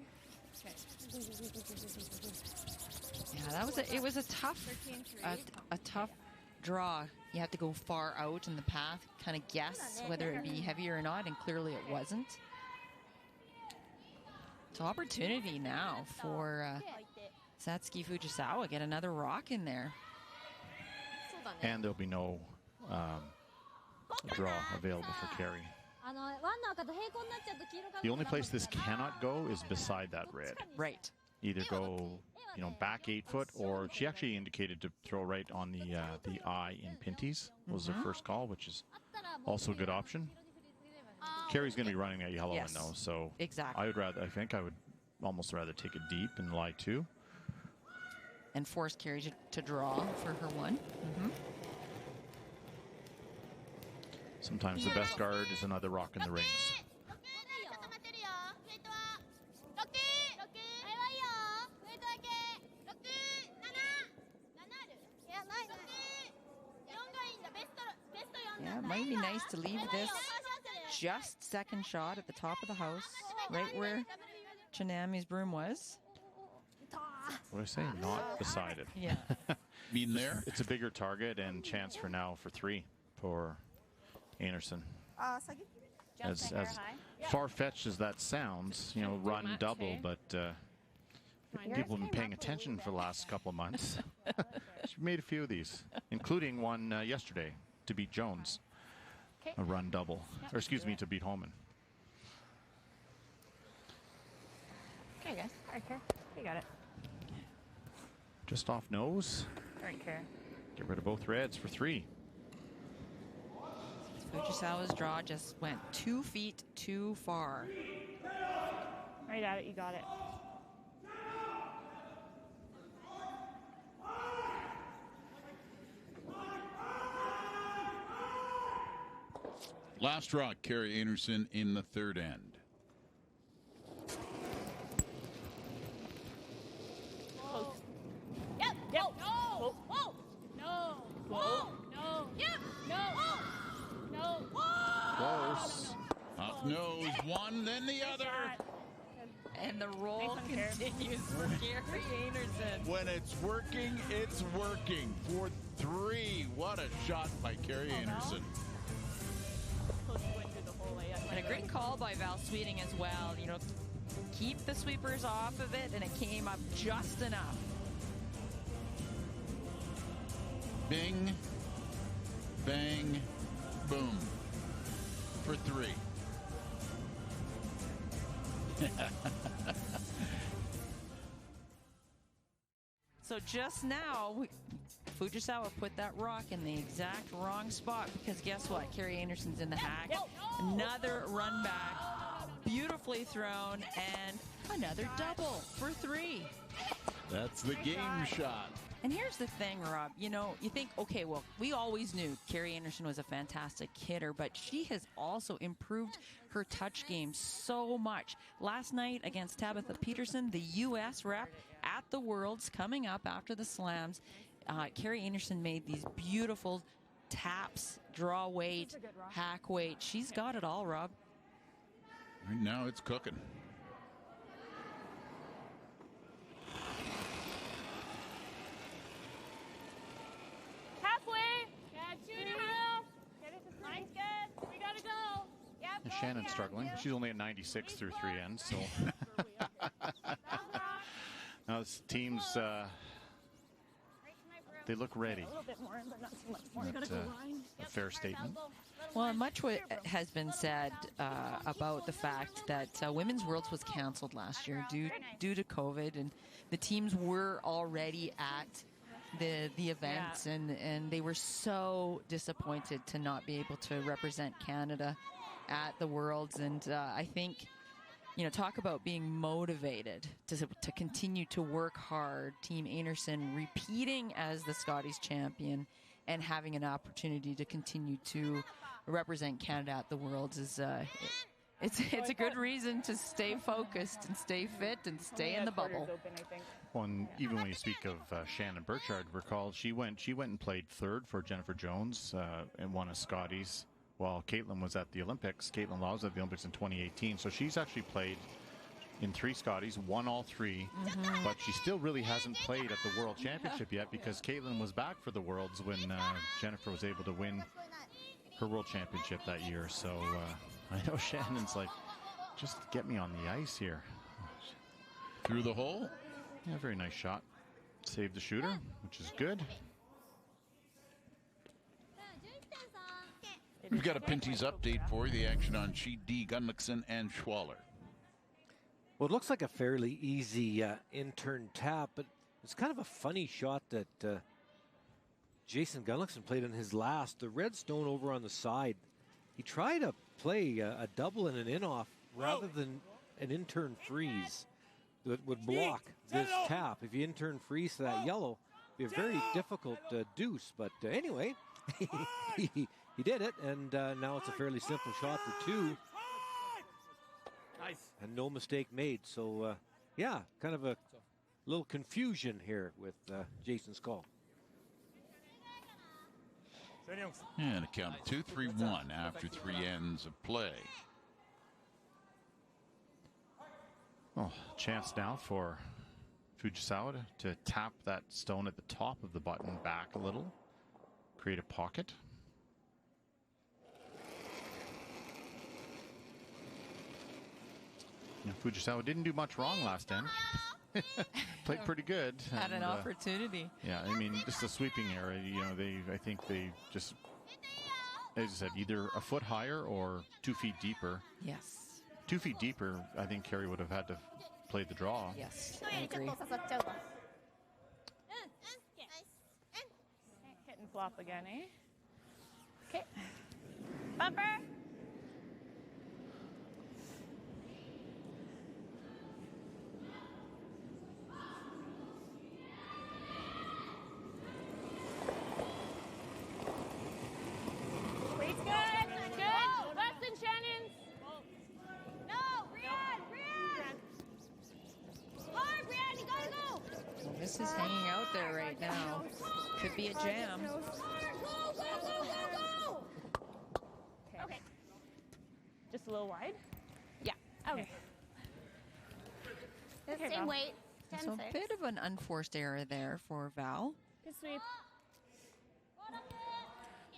Yeah, it was a tough a tough draw. You have to go far out in the path, kind of guess whether it'd be heavy or not, and clearly it wasn't. So opportunity now for Satsuki Fujisawa, get another rock in there. And there'll be no draw available for Carrie. ワンの赤と平行になっちゃうと黄色が The only place this cannot go is beside that red. Right. Either go, back 8 foot, or she actually indicated to throw right on the eye in Pinties was her first call, which is also a good option. Carrie's going to be running that yellow Yes. one though, so Exactly. I think I would almost rather take it deep and lie 2. And force Carrie to draw for her one. Sometimes the best guard is another rock in the rings. 固まってるよ。ウェイトは6。6。あれはいいよ。ウェイトだけ。6、7。7ある。いや、ないない。4がいいんだ。ベスト4 Yeah, なん it だ。 might be nice to leave this just second shot at the top of the house, right where Chanami's broom was. What did I say? Not beside it. Yeah. Mean there? It's a bigger target and chance for now for 3 for Einarson. As far-fetched as that sounds, run double, but people have been paying attention for the last couple of months. She's made a few of these, including one yesterday to beat Jones. A run double. Or excuse me, to beat Holman. Okay, guys. All right, Care. You got it. Just off nose. All right, Care. Get rid of both reds for 3. Fujisawa's draw just went 2 feet too far. Right at it, you got it. Last rock, Carrie Einarson in the third end. Yep. Yep. No. Whoa. No. Whoa. No. Yep. No. No. Close. Up nose one, then the other. And the roll continues for Carrie Einarson. When it's working, it's working. For 3. What a shot by Carrie Einarson. And a great call by Val Sweeting as well. You know, keep the sweepers off of it, and it came up just enough. Bing, bang, boom. For 3. So just now, Fujisawa put that rock in the exact wrong spot, because guess what? Carrie Einarson's in the hack. Another run back, beautifully thrown, and another double for 3. That's the game shot. And here's the thing, Rob. You know, you think, okay, well, we always knew Carrie Einarson was a fantastic hitter, but she has also improved her touch game so much. Last night against Tabitha Peterson, the U.S. rep at the Worlds coming up after the slams, Carrie Einarson made these beautiful taps, draw weight, hack weight. She's got it all, Rob. Right now it's cooking. Shannon's struggling. She's only at 96 through 3 ends, so now this team's they look ready. That's a fair statement. Well, much has been said about the fact that Women's Worlds was canceled last year due to COVID, and the teams were already at the events, and they were so disappointed to not be able to represent Canada at the Worlds. And I think, you know, talk about being motivated to continue to work hard. Team Einarson repeating as the Scotties champion and having an opportunity to continue to represent Canada at the Worlds is it's a good reason to stay focused and stay fit and stay in the bubble. Well, and even when you speak of Shannon Burchard, recall she went and played third for Jennifer Jones and won a Scotties. While Caitlin was at the Olympics. Caitlin Law was at the Olympics in 2018. So she's actually played in 3 Scotties, won all 3. But she still really hasn't played at the World Championship yet, because Caitlin was back for the Worlds when Jennifer was able to win her World Championship that year. So I know Shannon's like, just get me on the ice here. Through the hole? Yeah, very nice shot. Saved the shooter, which is good. We've got a Pinty's update for you. The action on sheet D, Gunlickson and Schwaller. Well, it looks like a fairly easy in-turn tap, but it's kind of a funny shot that Jason Gunlickson played in his last. The red stone over on the side. He tried to play a double and an in-off rather than an in-turn freeze that would block this tap. If you in-turn freeze to that yellow, it'd be a very difficult deuce. But anyway, he did it, and now it's a fairly simple shot for 2. Nice. And no mistake made. So, yeah, kind of a little confusion here with Jason's call. And a count of 2-3-1 after 3 ends of play. Well, chance now for Fujisawa to tap that stone at the top of the button back a little, create a pocket. Fujisawa didn't do much wrong last end. Played pretty good. Had an opportunity. Yeah, I mean, just a sweeping error. You know, I think they just, as I said, either a foot higher or 2 feet deeper. Yes. 2 feet deeper, I think Carrie would have had to play the draw. Yes, I agree. Hit and flop again, eh? Okay. Bumper. there right now. Could be a jam. Okay. Just a little wide? Yeah. Okay. Okay, Same Val. weight. So a bit of an unforced error there for Val. Good sweep.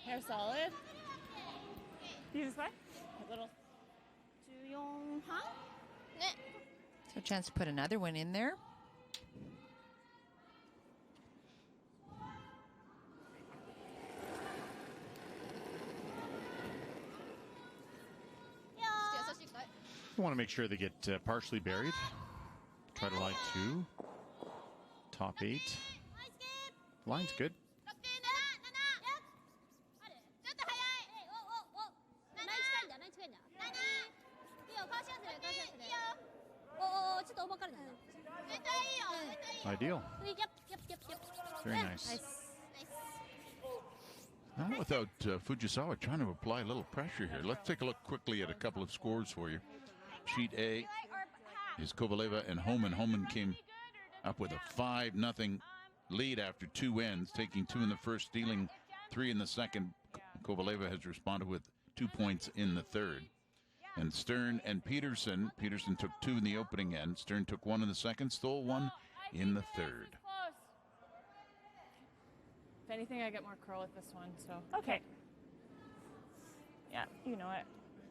Hair solid. You just what? A little. 14半ね So a chance to put another one in there. You want to make sure they get partially buried. Try to line 2. Top 8. Line's good. 6、7、7、あるちょっと早い7近いんだ7近いんだいいよ顔シャンする顔シャンするいいよおちょっとオーバーカルだな絶対いいよ絶対いいよ Ideal. ヤッヤッヤッヤッ Very nice. Now without Fujisawa trying to apply a little pressure here. Let's take a look quickly at a couple of scores for you. Sheet A is Kovaleva and Homan. Homan came up with a 5-0 lead after 2 ends, taking 2 in the first, stealing 3 in the second. Kovaleva has responded with 2 points in the third. And Stern and Peterson took 2 in the opening end. Stern took 1 in the second, stole 1 in the third. If anything, I get more curl with this one, so. Okay. Yeah, you know it.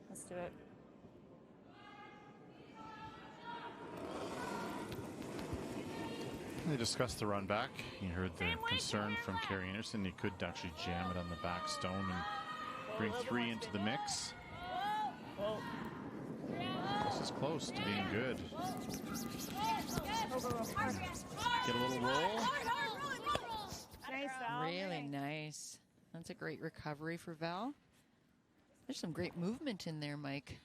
Let's do it. They discussed the run back. You heard the concern from Kerry Einarson. He could actually jam it on the back stone and bring 3 into the mix. This is close to being good. Get a little roll. Nice, Val. Really nice. That's a great recovery for Val. There's some great movement in there, Mike.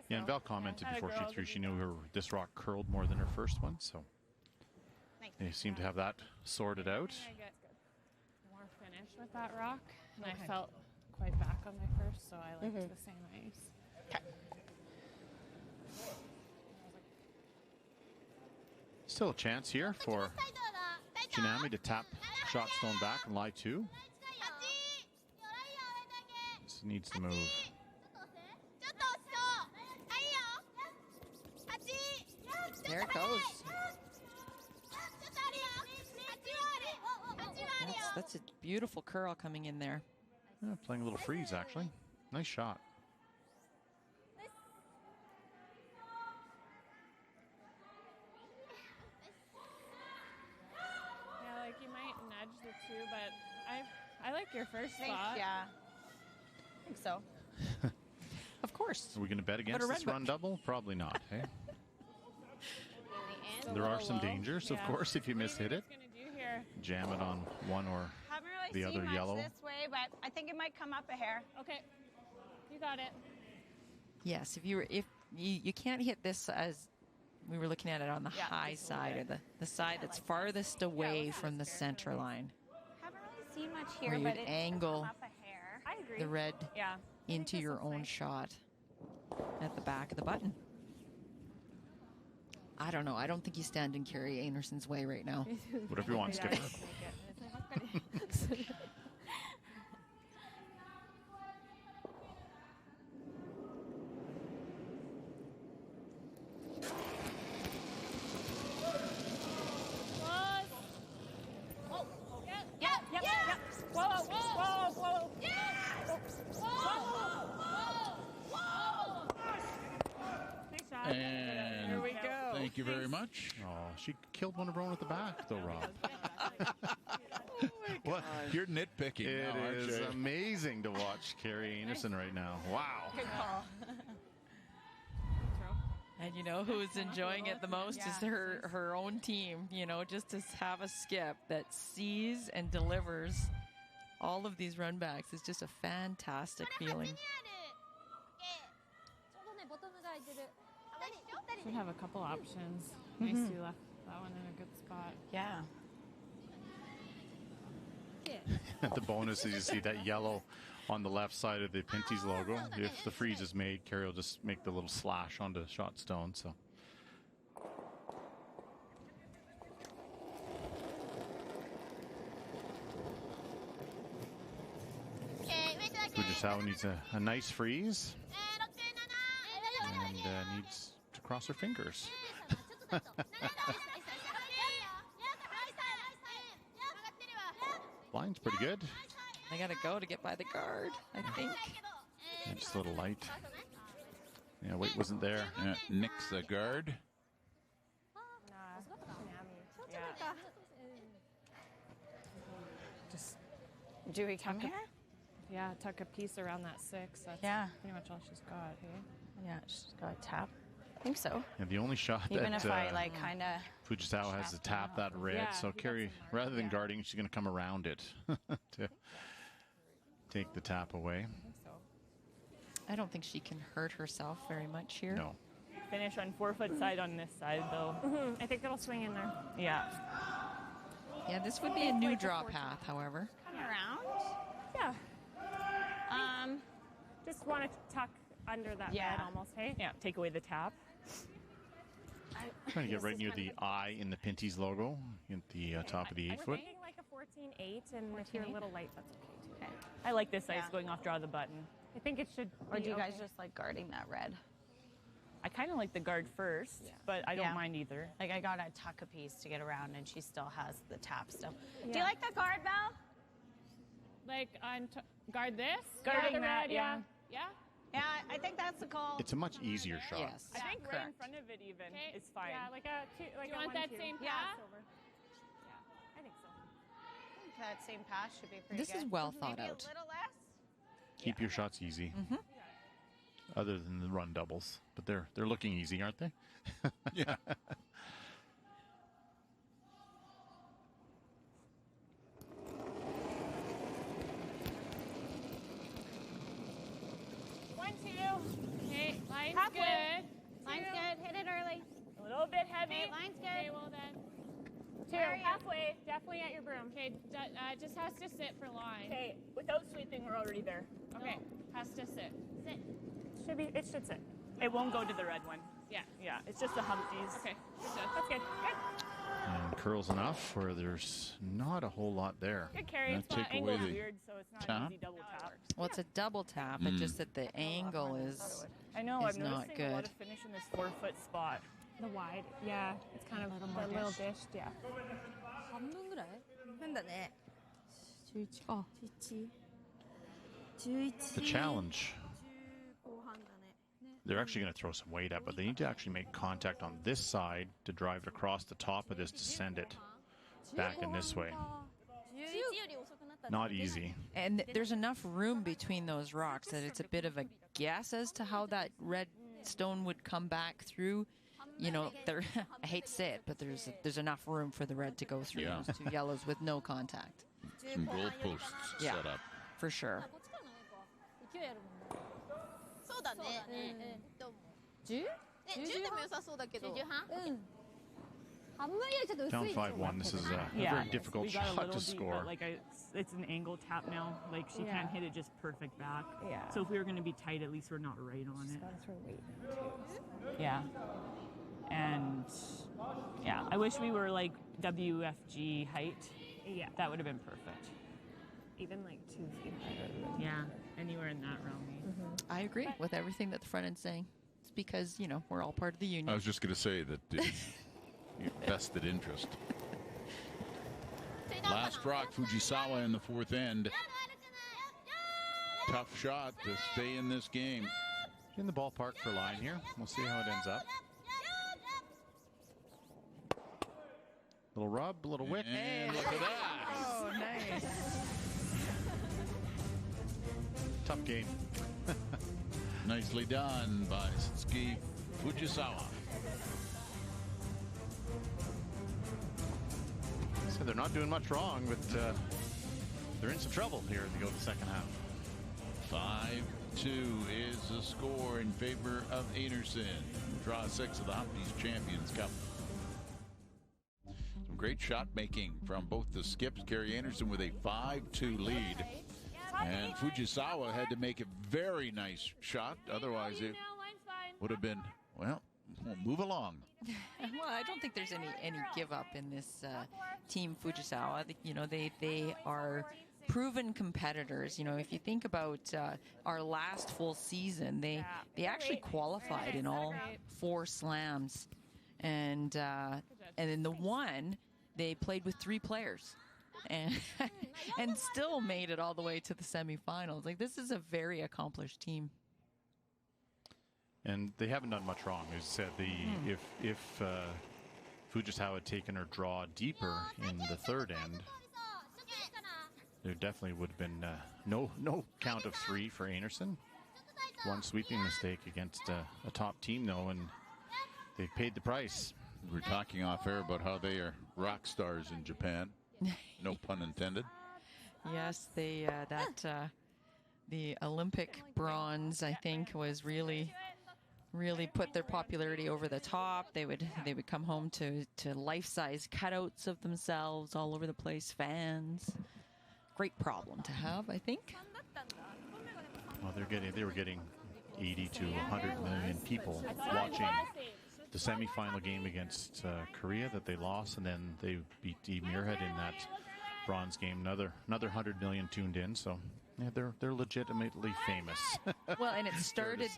Yeah, and Val commented before she threw she knew this rock curled more than her first one, so they seem to have that sorted out. I get more finish with that rock, and I felt quite back on my first, so I liked the same ice. Still a chance here for Janami to tap shot stone back and lie 2. This needs to move. There it goes. That's a beautiful curl coming in there. Yeah, playing a little freeze, actually. Nice shot. Yeah, like you might nudge the 2, but I like your first spot. Yeah. I think so. Of course. Are we going to bet against this run double? Probably not, hey? There are some dangers, of course, if you mishit it. Jam it on one or Haven't really the seen other much yellow. this way, but I think it might come up a hair. Okay, you got it. Yes, if you can't hit this as we were looking at it on the high side, or the side that's farthest away from the center line. Haven't really seen much here, Where but you'd it's angle come up a hair. I agree. the red into your own shot at the back of the button. I don't know. I don't think you stand in Kerry Einarson's way right now. Whatever you want, Skipper. And here we go. Thank you very much. Oh, she killed one of her own at the back, though, Rob. Well, you're nitpicking It now, aren't is you? amazing to watch Kerry Einarson right now. Wow. Good call. And you know who's enjoying it the most is her own team. You know, just to have a skip that sees and delivers all of these run backs is just a fantastic feeling. Should have a couple options. Nice you left that one in a good spot. Yeah. The bonus is you see that yellow on the left side of the Pinty's logo. If the freeze is made, Kerry will just make the little slash onto the shot stone. So. Fujisawa needs a nice freeze and needs to cross her fingers. Line's pretty good. They got to go to get by the guard, I think. Yeah, just a little light. Yeah, weight wasn't there. Yeah, nicks the guard. Just do we Come here? Yeah, tuck a piece around that 6. That's pretty much all she's got. Hey? Yeah, she's got a tap. I think so. Yeah, the only shot Even that if I like kind of Fujisawa has to tap that red, Yeah, so Carrie, rather than guarding, she's going to come around it to take the tap away. I don't think she can hurt herself very much here. No. Finish on 4-foot side on this side, though. I think it'll swing in there. Yeah. Yeah, this would be a new draw path, however. Come around. Yeah. Just want to tuck under that red almost, hey? Yeah, take away the tap. Trying to get right near the I in the Pinty's logo at the top of the 8-foot. We're making like a 14-8, and if you're a little light, that's okay too. Okay. I like this size going off draw the button. I think it should. Or be do you guys okay. just like guarding that red? I kind of like the guard first, but I don't mind either. Like I got to tuck a piece to get around, and she still has the tap still. Yeah. Do you like the guard, Val? Like on guard this? Guarding the that, red, yeah. Yeah? Yeah, I think that's the call. It's a much easier shot. Yes. I think right in correct. front of it even is fine. Yeah, like a two. Like Do you a want 1, that 2. same Yeah, path? over. Yeah, I think so. I think that same pass should be pretty This good. is well thought Maybe out. a little less. Keep your shots easy. Other than the run doubles, but they're looking easy, aren't they? Yeah. One, two. Okay, line's Halfway. good. Line's good. Hit it early. A little bit heavy. Okay, line's good. Okay, well then. 2, halfway, definitely at your broom. Okay, just has to sit for line. Okay, without sweeping, we're already there. Okay, has to sit. Sit. Should be. It should sit. It won't go to the red one. Yeah. Yeah, it's just the humpties. Okay, that's good. Good. And curls enough where there's not a whole lot there. Good carry. Now It's take angle away the weird, so it's not tap. an easy double tap. Well, it's a double tap, but just that the angle is I know. is I'm not noticing a lot good. of finish in this 4-foot spot. The wide. Yeah, it's kind of a little dished. Yeah. 半分ぐらい変だね。11か。11。11。 The challenge. 後半だね。 They're actually going to throw some weight up, but they need to actually make contact on this side to drive it across the top of this to send it back in this way. 11より遅くなった。 Not easy. And there's enough room between those rocks that it's a bit of a guess as to how that red stone would come back through. You know, there. I hate to say it, but there's enough room for the red to go through Yeah. those two yellows with no contact, Some goalposts Yeah. set up. for sure. こっちからの方が勢いあるもんね。そうだね。どうも。 10? ね、10でも良さそうだけど。10半？うん。半分よりちょっと薄 Down い。 5-1. This is a Yeah, very difficult we got a shot little to deep, score. but like it's an angle tap now. Like she can't hit it just perfect back. Yeah. So if we were going to be tight, at least we're not right on it. Gotta throw weight now too. Yeah. And yeah, I wish we were like WFG height. Yeah. That would have been perfect. Even like 2 feet higher. Yeah, anywhere in that realm. I agree with everything that the front end's saying. It's because, you know, we're all part of the union. I was just going to say that vested interest. Last rock, Fujisawa in the 4th end. Tough shot to stay in this game. In the ballpark for line here. We'll see how it ends up. Little rub, a little wick. And look at that. Oh, nice. Tough game. Nicely done by Satsuki Fujisawa. So they're not doing much wrong, but they're in some trouble here as they go to the second half. 5-2 is the score in favor of Einarson. Draw 6 of the Humpties Champions Cup. Some great shot making from both the skips. Carrie Einarson with a 5-2 lead. And Fujisawa had to make a very nice shot. Otherwise, it would have been, well, we'll move along. Well, I don't think there's any give up in this team Fujisawa. You know, they are proven competitors. You know, if you think about our last full season, they actually qualified in all 4 slams, and in the one they played with 3 players, and and still made it all the way to the semifinals. Like, this is a very accomplished team. And they haven't done much wrong. As I said, if Fujisawa had taken her draw deeper in the third end, there definitely would have been no count of 3 for Einarson. One sweeping mistake against a top team, though, and they paid the price. We're talking off air about how they are rock stars in Japan. No pun intended. Yes, they the Olympic bronze, I think, was really put their popularity over the top. They would come home to life-size cutouts of themselves all over the place. Fans, great problem to have, I think. Well, they were getting 80 to 100 million people watching the semifinal game against Korea that they lost, and then they beat Muirhead in that bronze game. Another 100 million tuned in. So. Yeah, they're legitimately famous. Well, and it started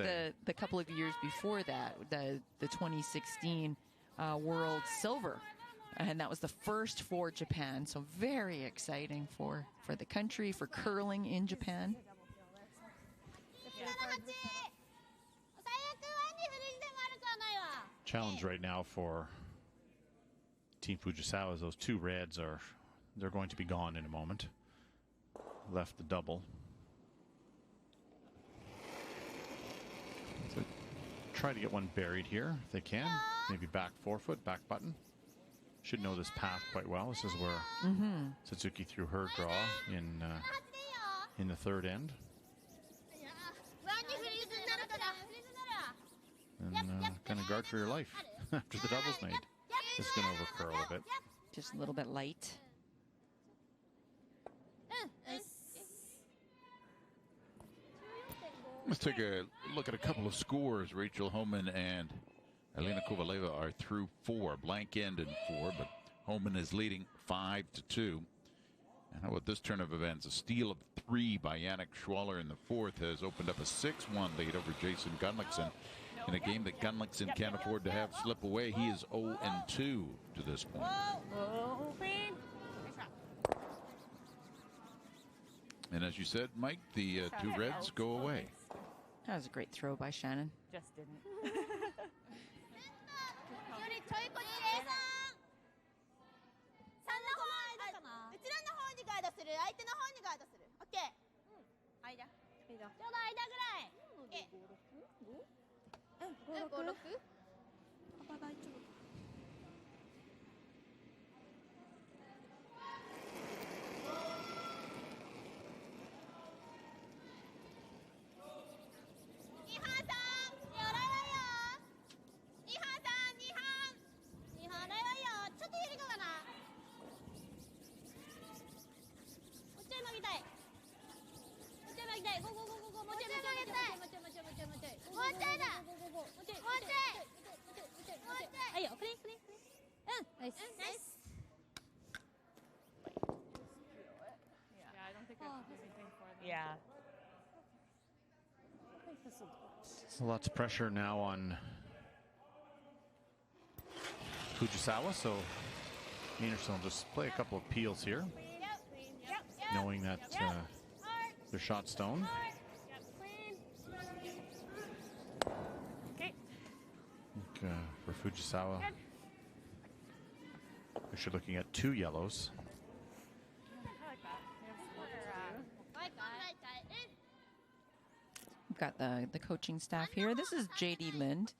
the couple of years before that, the 2016 World Silver, and that was the first for Japan. So very exciting for the country, for curling in Japan. Challenge right now for Team Fujisawa is those 2 reds they're going to be gone in a moment. Left the double. So try to get one buried here if they can. Maybe back forefoot, back button. Should know this path quite well. This is where Suzuki threw her draw in the third end. And kind of guard for your life after the double's made. It's going to overcurl a bit. Just a little bit light. Let's take a look at a couple of scores. Rachel Homan and Elena Kovaleva are through 4. Blank end in 4, but Homan is leading 5-2. And how about this turn of events? A steal of 3 by Yannick Schwaller in the 4th has opened up a 6-1 lead over Jason Gunlickson in a game that Gunlickson can't afford to have slip away. He is 0-2 to this point. And as you said, Mike, the 2 reds go away. That was a great throw by Shannon. Just didn't. Yeah. So lots of pressure now on Fujisawa, so Einarson will just play a couple of peels here, knowing that they're shot stone. Okay. For Fujisawa, we're looking at 2 yellows. We've got the coaching staff here. This is J.D. Lind.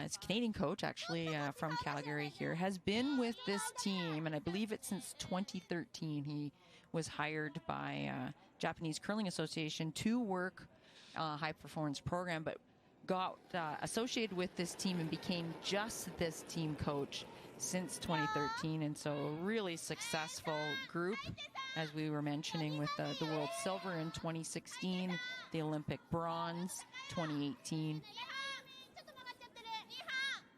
It's a Canadian coach, actually, from Calgary here. Has been with this team, and I believe it's since 2013. He was hired by Japanese Curling Association to work high performance program, but got associated with this team and became just this team coach since 2013. And so a really successful group, as we were mentioning, with the World Silver in 2016, the Olympic Bronze 2018.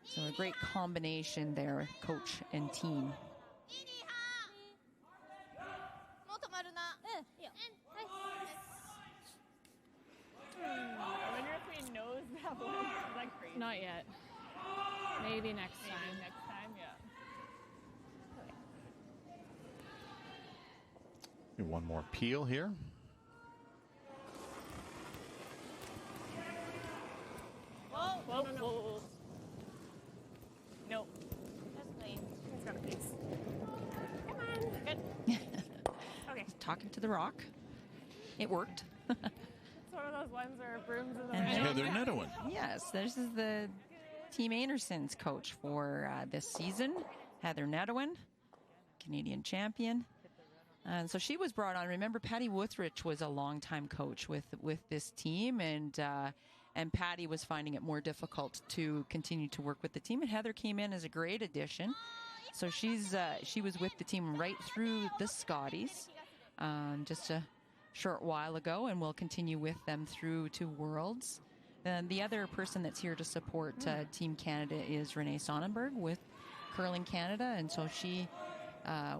So a great combination there, coach and team. るな。いいよ。はい。I wonder if he knows that one. Is that crazy? Not yet. Maybe next time. Next time, yeah. One more peel here. Whoa, whoa. Nope. That's clean. He's got a piece. Come on. Good. Okay. Talking to the rock. It worked. It's one of those ones where brooms in the And rain. Heather Nedowin. Yes, this is the Team Einarson's coach for this season. Heather Nedowin, Canadian champion. And so she was brought on. Remember, Patty Wuthrich was a longtime coach with this team, and Patty was finding it more difficult to continue to work with the team. And Heather came in as a great addition. So she was with the team right through the Scotties, just a short while ago, and will continue with them through to Worlds. And the other person that's here to support Team Canada is Renee Sonnenberg with Curling Canada, and so she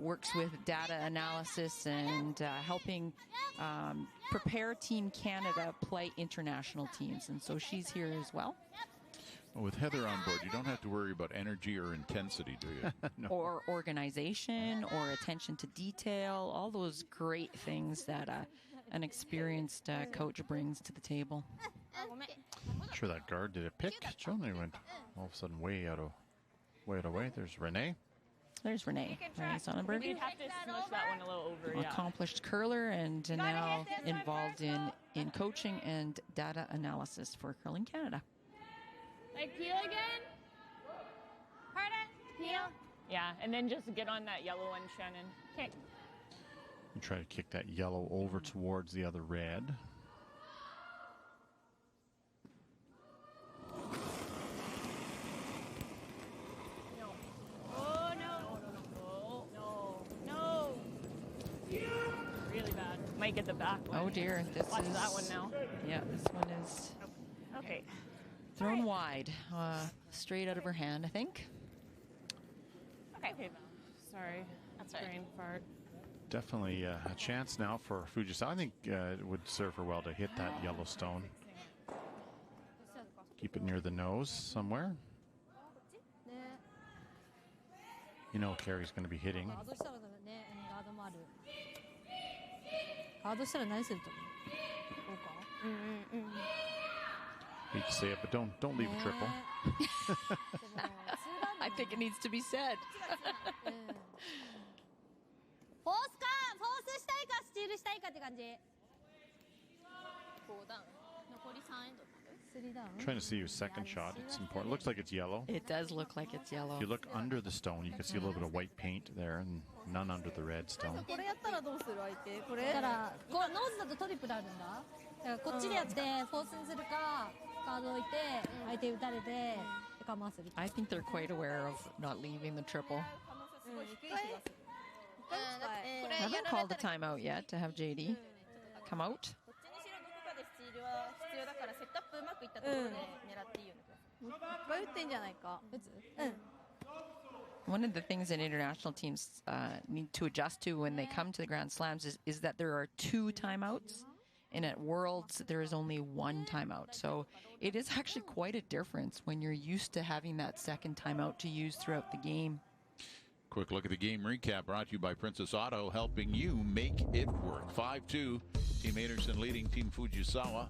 works with data analysis and helping prepare Team Canada play international teams, and so she's here as well. Well, with Heather on board, you don't have to worry about energy or intensity, do you? No. Or organization or attention to detail, all those great things that an experienced coach brings to the table. Not sure that guard did a pick. They went all of a sudden way out of way. There's Renee. There's Renee Sonnenberg. You'd have to smush that one a little over, yeah. Accomplished curler and now involved in coaching and data analysis for Curling Canada. Like peel again? Pardon? Peel? Yeah, and then just get on that yellow one, Shannon. Okay. You try to kick that yellow over towards the other red. Really bad. Might get the back one. Oh dear, Watch that one now. Yeah, this one is Okay. thrown wide, straight out of her hand, I think. Okay. Sorry. That's right. Brain fart. Definitely a chance now for Fujisawa. I think it would serve her well to hit that yellow stone. Keep it near the nose somewhere. You know Carrie's going to be hitting. ガードしたら何すると思う？こうか？ Hate to say it, but don't leave a triple. I think it needs to be said. フォースしたいかスチールしたいかって感じ。4ダウン。残り3エンド。3ダウン。 Trying to see your second shot. It's important. Looks like it's yellow. It does look like it's yellow. If you look under the stone, you can see a little bit of white paint there, and none under the red stone. これやったらどうする相手？これ？だからこうノーズだとトリプルあるんだ。だからこっちでやってフォースにするかカード置いて相手打たれてかまする。I think they're quite aware of not leaving the triple. Haven't called a timeout yet to have JD come out. One of the things that international teams need to adjust to when they come to the Grand Slams is that there are 2 timeouts, and at Worlds there is only 1 timeout. So it is actually quite a difference when you're used to having that second timeout to use throughout the game. Quick look at the game recap brought to you by Princess Auto, helping you make it work. 5-2, Team Einarson leading Team Fujisawa,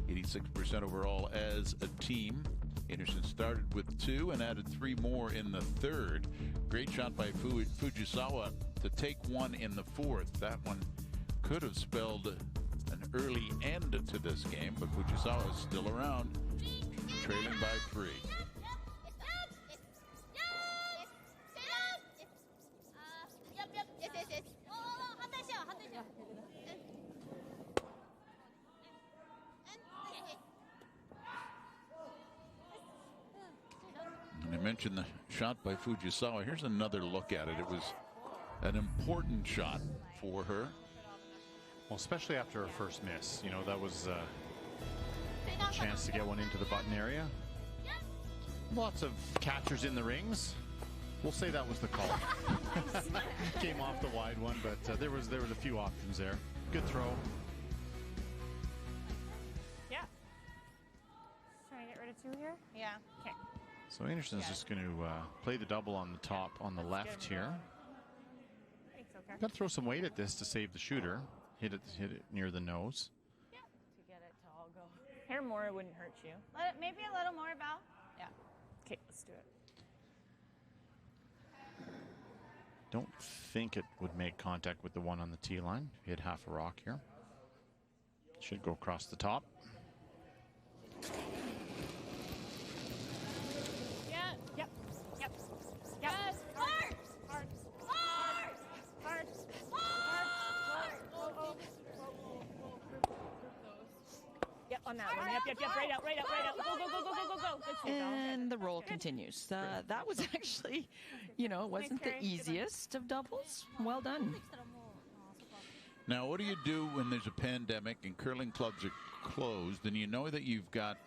86% overall as a team. Einarson started with 2 and added 3 more in the third. Great shot by Fujisawa to take 1 in the fourth. That one could have spelled an early end to this game, but Fujisawa is still around, trailing by 3. And I mentioned the shot by Fujisawa. Here's another look at it. It was an important shot for her. Well, especially after her first miss. You know, that was a chance to get one into the button area. Lots of catchers in the rings. We'll say that was the call. Came off the wide one, but there was a few options there. Good throw. Yeah. Trying to get rid of 2 here? Yeah. Okay. So Einarson's just going to play the double on the top on the left here. Thanks, okay. Got to throw some weight at this to save the shooter. Hit it near the nose. Yeah. To get it to all go. Hair more wouldn't hurt you. Maybe a little more, Val. Yeah. Okay, let's do it. Don't think it would make contact with the one on the tee line. Hit half a rock here. Should go across the top. Yeah. Yep. Yep. Yep. Yes. Hard. Hard. Hard. Hard. Hard. Yep, on that one. Yep. Right out. Go. Good save, Val. And the roll continues. That was actually, it wasn't the easiest of doubles. Well done. Now, what do you do when there's a pandemic and curling clubs are closed and you know that you've got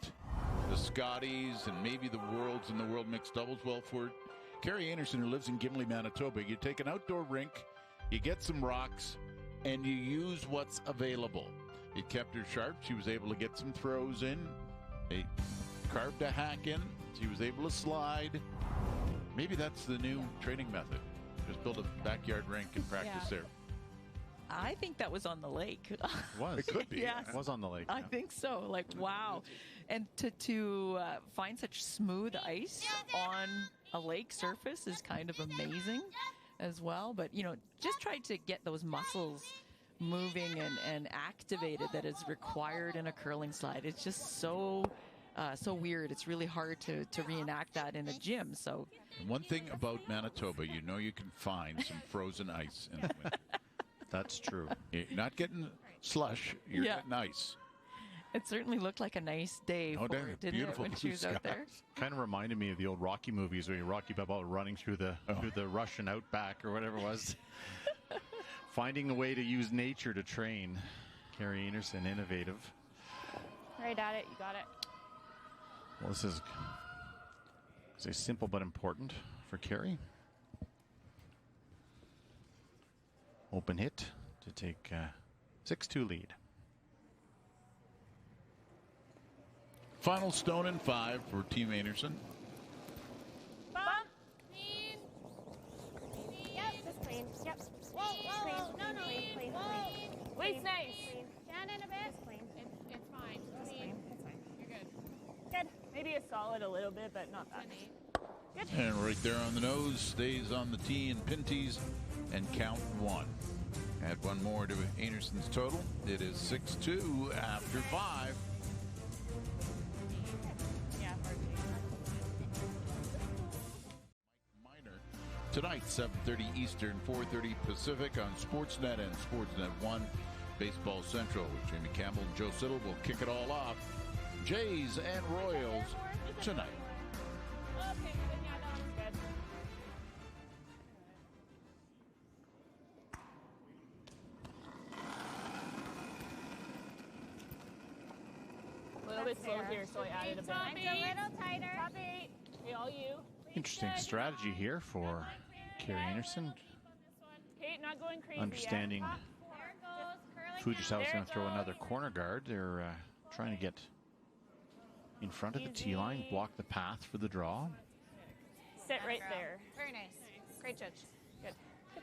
the Scotties and maybe the Worlds and the World Mixed Doubles? Well, for Carrie Einarson, who lives in Gimli, Manitoba, you take an outdoor rink, you get some rocks, and you use what's available. It kept her sharp. She was able to get some throws in. They carved a hack in. She was able to slide. Maybe that's the new training method. Just build a backyard rink and practice there. I think that was on the lake. It was. It could be. Yes. It was on the lake. I think so. Like, wow. And to find such smooth ice on a lake surface is kind of amazing as well. But, just try to get those muscles moving and activated that is required in a curling slide. It's just so weird. It's really hard to reenact that in a gym. So one thing about Manitoba, you can find some frozen ice in the winter. That's true. You're not getting slush, you're getting ice. it certainly looked like a nice day for her, didn't it, when she was out there? Kind of reminded me of the old Rocky movies where Rocky Balboa running through the Russian outback or whatever it was. Finding a way to use nature to train. Carrie Einarson, innovative. Right at it. You got it. Well, this is simple but important for Carrie. Open hit to take 6-2 lead. Final stone in 5 for Team Einarson. Bump. Clean. Yep. Just clean. Yep. Whoa. No. Clean. Waist nice. Clean. Down in a bit. Just clean. It's fine. Clean. It's fine. You're good. Good. Maybe a solid a little bit, but not that. And right there on the nose, stays on the tee and pin tees, and count 1. Add one more to Einarson's total. It is 6-2 after 5. Yeah. Minor tonight, 7:30 Eastern, 4:30 Pacific on Sportsnet and Sportsnet 1. Baseball Central with Jamie Campbell and Joe Siddle will kick it all off. Jays and Royals tonight. Okay, good. Yeah, that was good. A little bit slow here, so I added a bit. Mine's a little tighter. Top 8. Hey, all you. Interesting strategy here for Carrie Einarson. Okay, not going crazy Understanding yet. There goes. Curling Fujisawa's going to throw another corner guard. They're trying to get in front of the tee line, block the path for the draw. Sit right there. Very nice. Great judge. Good.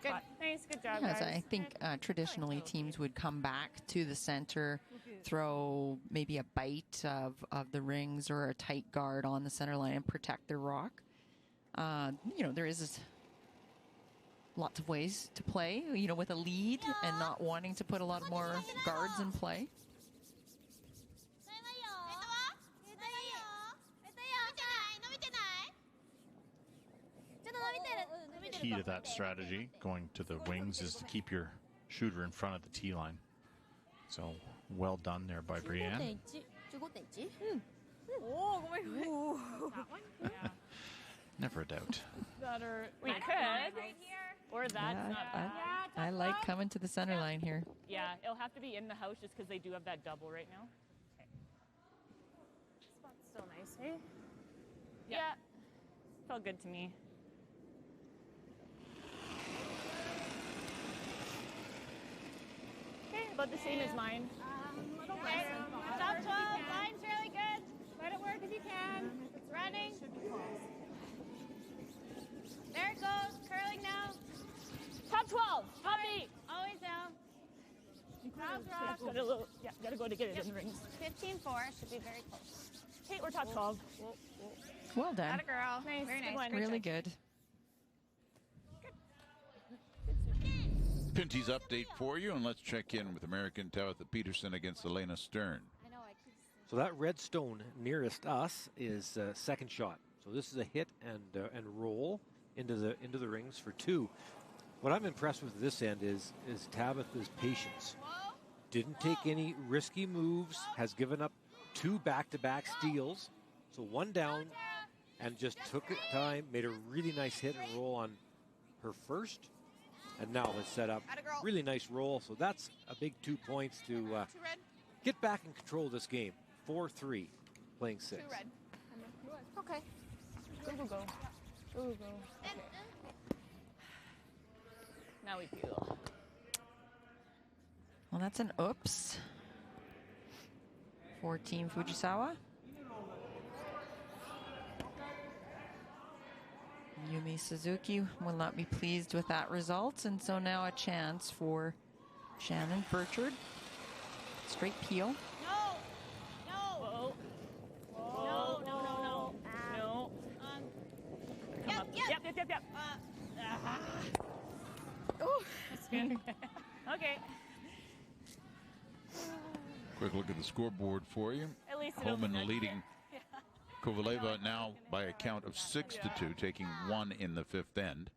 Good. Nice. Good job, Yes, guys. I think traditionally teams would come back to the center, throw maybe a bite of the rings or a tight guard on the center line and protect their rock. There is lots of ways to play, with a lead and not wanting to put a lot more guards in play. Key to that strategy, going to the wings, is to keep your shooter in front of the tee line. So well done there by Brienne. Never a doubt. We could. Or that's not bad. I like coming to the center line here. Yeah, it'll have to be in the house just because they do have that double right now. Okay. Spot's still nice, hey? Yeah. Felt good to me. About the same as mine. Okay. Top 12. Line's really good. Let it work if you can. It's running. There it goes. Curling now. Top 12. Top 8. Always down. Top Gotta, gotta go to get it in the rings. 15-4. Should be very close. Kate, we're top 12. Well done. Atta girl. Nice. Very Good nice. one. Really good. Pinty's update for you, and let's check in with American Tabitha Peterson against Elena Stern. I know. I keep. So that red stone nearest us is second shot. So this is a hit and roll into the rings for 2. What I'm impressed with this end is Tabitha's patience. Didn't take any risky moves. Has given up 2 back-to-back steals. So 1 down, and just took it time. Made a really nice hit and roll on her first. And now has set up really nice roll. So that's a big 2 points to get back and control this game. 4-3, playing 6. Okay. Go, go, go. Go, go, go. Okay. Now we peel. Well, that's an oops for Team Fujisawa. Yumi Suzuki will not be pleased with that result, and so now a chance for Shannon Burchard. Straight peel. No. No. Whoa. No. No. Yep. Oh, That's good. Okay. Quick look at the scoreboard for you. At least Homan leading Kovaleva now by a count of 6-2, taking 1 in the 5th end.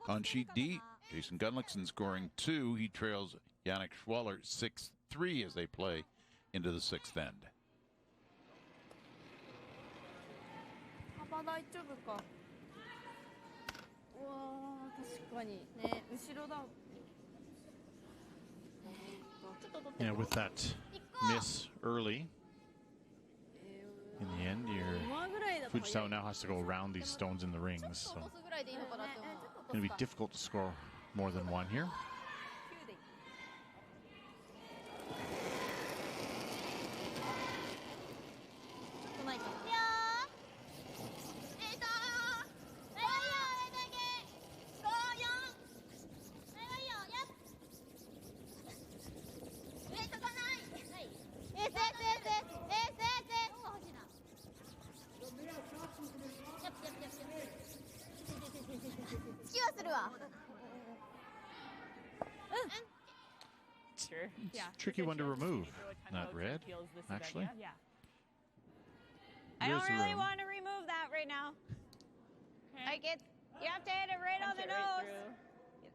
On sheet D, Jason Gunlickson scoring 2. He trails Yannick Schwaller 6-3 as they play into the 6th end. 幅大丈夫か。うわー、確かにね、後ろだ。 Yeah, with that miss early, in the end, Fujisawa now has to go around these stones in the rings. So it's going to be difficult to score more than 1 here. Sure. Yeah. Tricky one to remove. Not red, actually. Yeah. I don't There's the really room. want to remove that right now. Okay. You have to hit it right on the nose.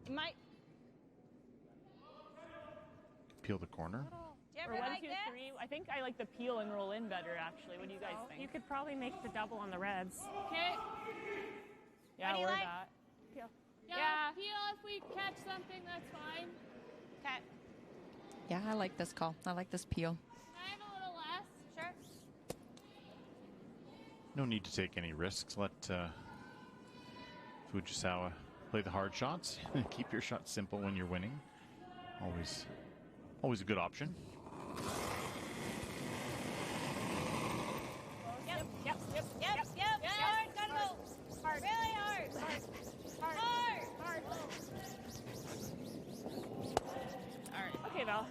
It might. Peel the corner. Do you Or ever 1, like 2, this? 3. I think I like the peel and roll in better, actually. What do you guys think? You could probably make the double on the reds. Okay. Yeah, What do you or like? that. Peel. Yeah, peel if we catch something, that's fine. Okay. Yeah, I like this call. I like this peel. Can I have a little less? Sure. No need to take any risks. Let Fujisawa play the hard shots. Keep your shots simple when you're winning. Always a good option. Yep. Hard. Gotta go. Hard. Really hard. Hard. All right. Okay, Val.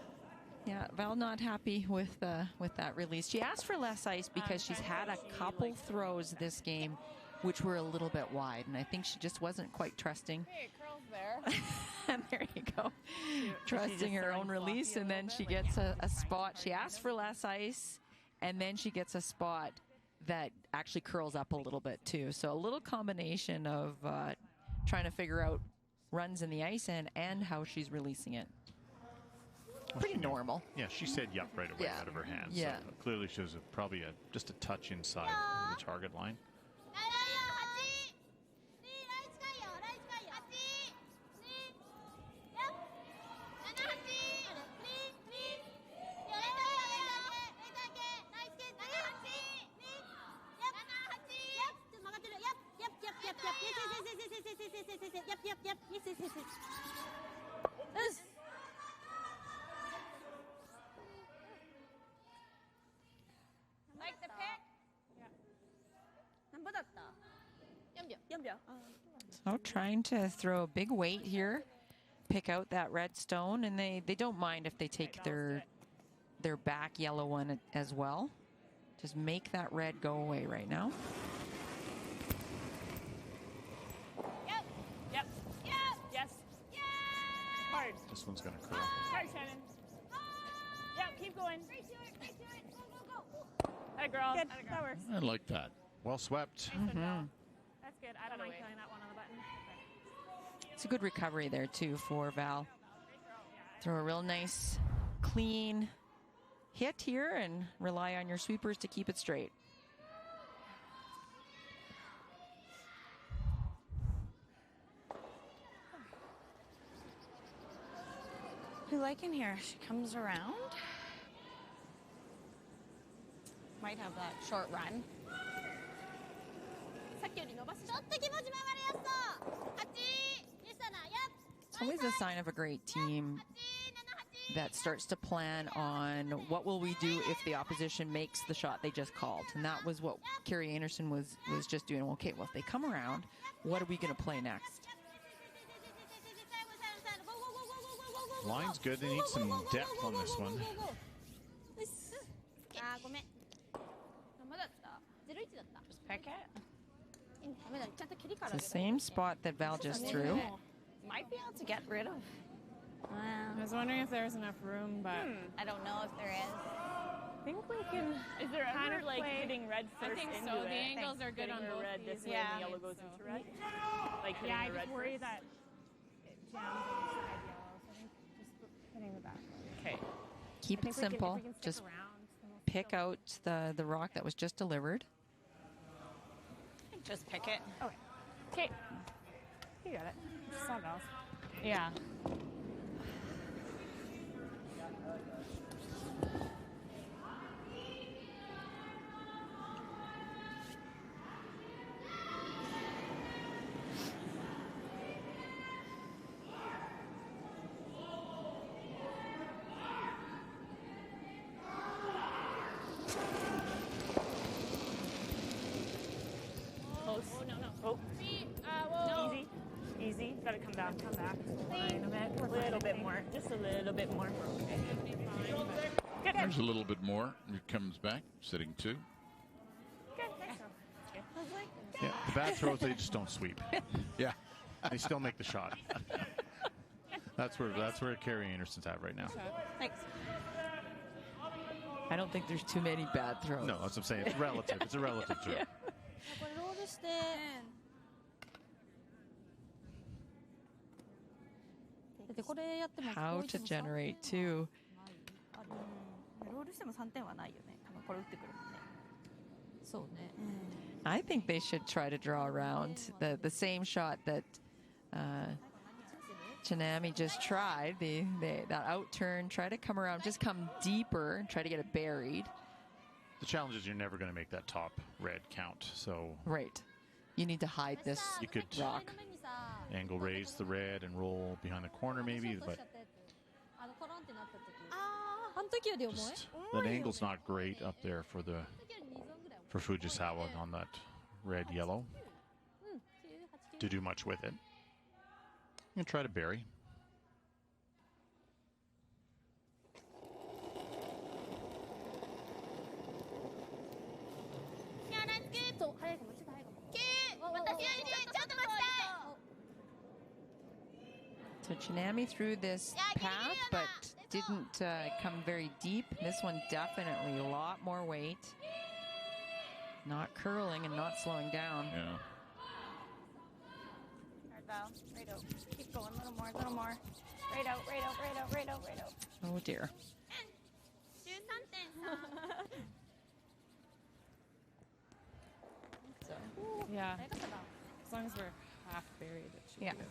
Yeah, Val not happy with that release. She asked for less ice because she's had a couple throws this game which were a little bit wide, and I think she just wasn't quite trusting. Hey, it curls there. And there you go. Trusting her own release, and then she gets a spot. She asked for less ice, and then she gets a spot that actually curls up a little bit too. So a little combination of trying to figure out runs in the ice and how she's releasing it. Pretty normal. Yeah, she said yup right away out of her hands. Yeah. So clearly she was probably just a touch inside the target line. So trying to throw a big weight here, pick out that red stone, and they don't mind if they take their back yellow one as well. Just make that red go away right now. Yep. Yes. Hard. This one's going to curl. Hard, Shannon. Yep, keep going. Hey, girl. Good. That works. I like that. Well swept. That's good. I don't mind killing that one on the button. It's a good recovery there, too, for Val. Throw a real nice, clean hit here and rely on your sweepers to keep it straight. We like in here. She comes around. Might have that short run. It's always a sign of a great team that starts to plan on what will we do if the opposition makes the shot they just called. And that was what Carrie Einarson was just doing. Okay, well, if they come around, what are we going to play next? Line's good. They need some depth on this one. Just pick it. It's the same spot that Val just threw. Might be able to get rid of. I was wondering if there was enough room, but I don't know if there is. I think we can. Is there kind of like hitting red first? I think so. The angles are good on both red these. Yeah. The yellow goes into red. Like yeah, I just worry first. that it jams on the side yellow. So I think just hitting the back one. Okay. Keep it simple. Just pick out the rock that was just delivered. Just pick it. Okay. You got it. Just saw Val's. Yeah. Close. Oh, no. Oh. Easy. Easy. Got to come down. Come back. Fine a bit. A little bit more. Just a little bit more. Okay. Good. There's a little bit more. It comes back, sitting 2. Good. Yeah, the bad throws, they just don't sweep. Yeah. They still make the shot. That's where Carrie Anderson's at right now. Thanks. I don't think there's too many bad throws. No, that's what I'm saying. It's relative. It's a relative throw. Yeah. How to generate too. I think they should try to draw around the same shot that Chanami just tried. That out turn, try to come around, just come deeper and try to get it buried. The challenge is you're never going to make that top red count. So right, you need to hide this you could rock. Angle raise the red and roll behind the corner maybe, but just, that angle's not great up there for Fujisawa on that red yellow to do much with it. And try to bury. So Chanami threw this path, but didn't come very deep. This one definitely a lot more weight. Not curling and not slowing down. Yeah. Hard Val. Right out. Keep going. A little more. Right out. Oh dear. So, yeah. As long as we're half buried, it should be okay.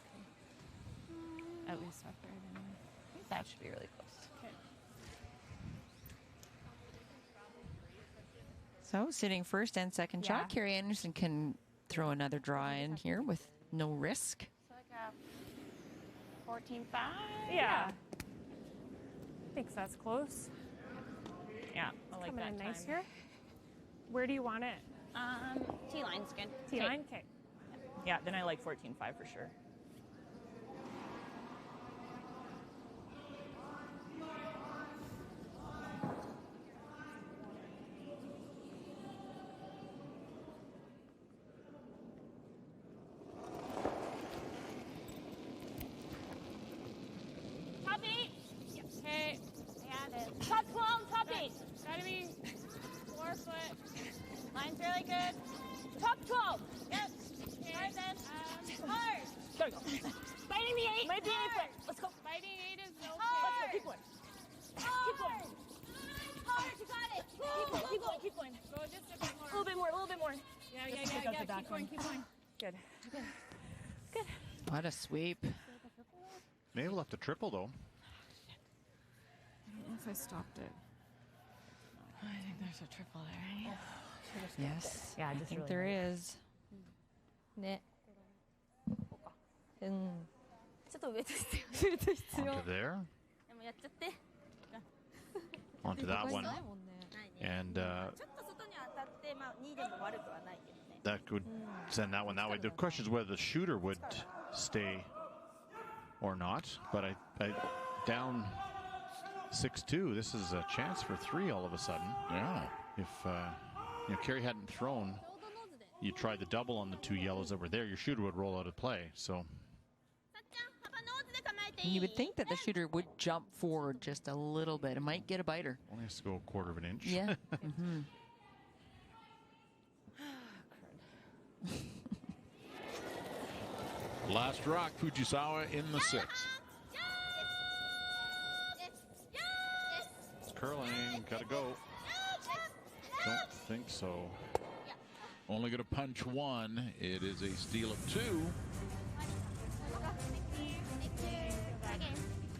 At least half buried. Anyway. I think that should be really close. Okay. So sitting first and second shot, Carrie Anderson can throw another draw in here with no risk. So like a 14-5. Yeah. I think that's close. Yeah, I like that. Nice here. Where do you want it? T-line's good. T-line? Okay. Yeah, then I like 14-5 for sure. Top 8. Okay. Top 12, top 8. Gotta be 4 foot. Line's really good. Top 12. Yep. Hard then. Hard. Gotta go. Fighting the 8. Might be 8 foot. Hard. Let's go. Fighting 8 is okay. Let's go. Keep going. Keep going. Hard. You got it. Keep going. Keep going. Go just a bit more. A little bit more. A little bit more. Yeah. Keep going. Keep going. Good. What a sweep. Maybe we'll have to triple, though. I don't know if I stopped it. I think there's a triple there. Yes. Yeah, I just think really there hard. is. ね。うん。ちょっと上と必要。上と必要。 Onto there. でもやっちゃって。 Onto that one. ないもんね。 And ちょっと外に当たってまあ2でも悪くはないけどね。 that would send that one that way. The question is whether the shooter would stay or not. But I down 6-2. This is a chance for 3 all of a sudden. Yeah. If Carey hadn't thrown, you tried the double on the 2 yellows that were there, your shooter would roll out of play. So You would think that the shooter would jump forward just a little bit. It might get a biter. only has to go a quarter of an inch. Yeah. Last rock, Fujisawa in the 6. It's curling. Gotta go. Don't think so. Only going to punch 1. It is a steal of 2.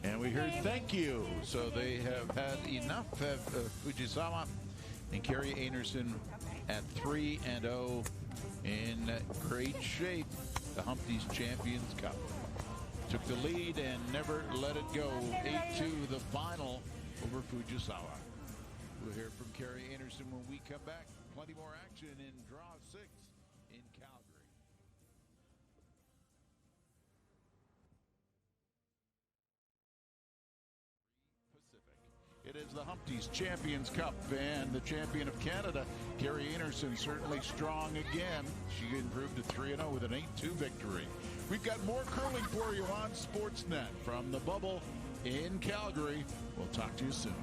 And we heard thank you. So they have had enough. Fujisawa and Carey Einarson at 3-0 in great shape. The Humpties Champions Cup. Took the lead and never let it go. 8-2 the final over Fujisawa. We'll hear from Carey Einarson when we come back. Plenty more action in draw 6 in Calgary. It is the Humpties Champions Cup, and the champion of Canada, Carey Einarson, certainly strong again. She improved to 3-0 with an 8-2 victory. We've got more curling for you on Sportsnet from the bubble in Calgary. We'll talk to you soon.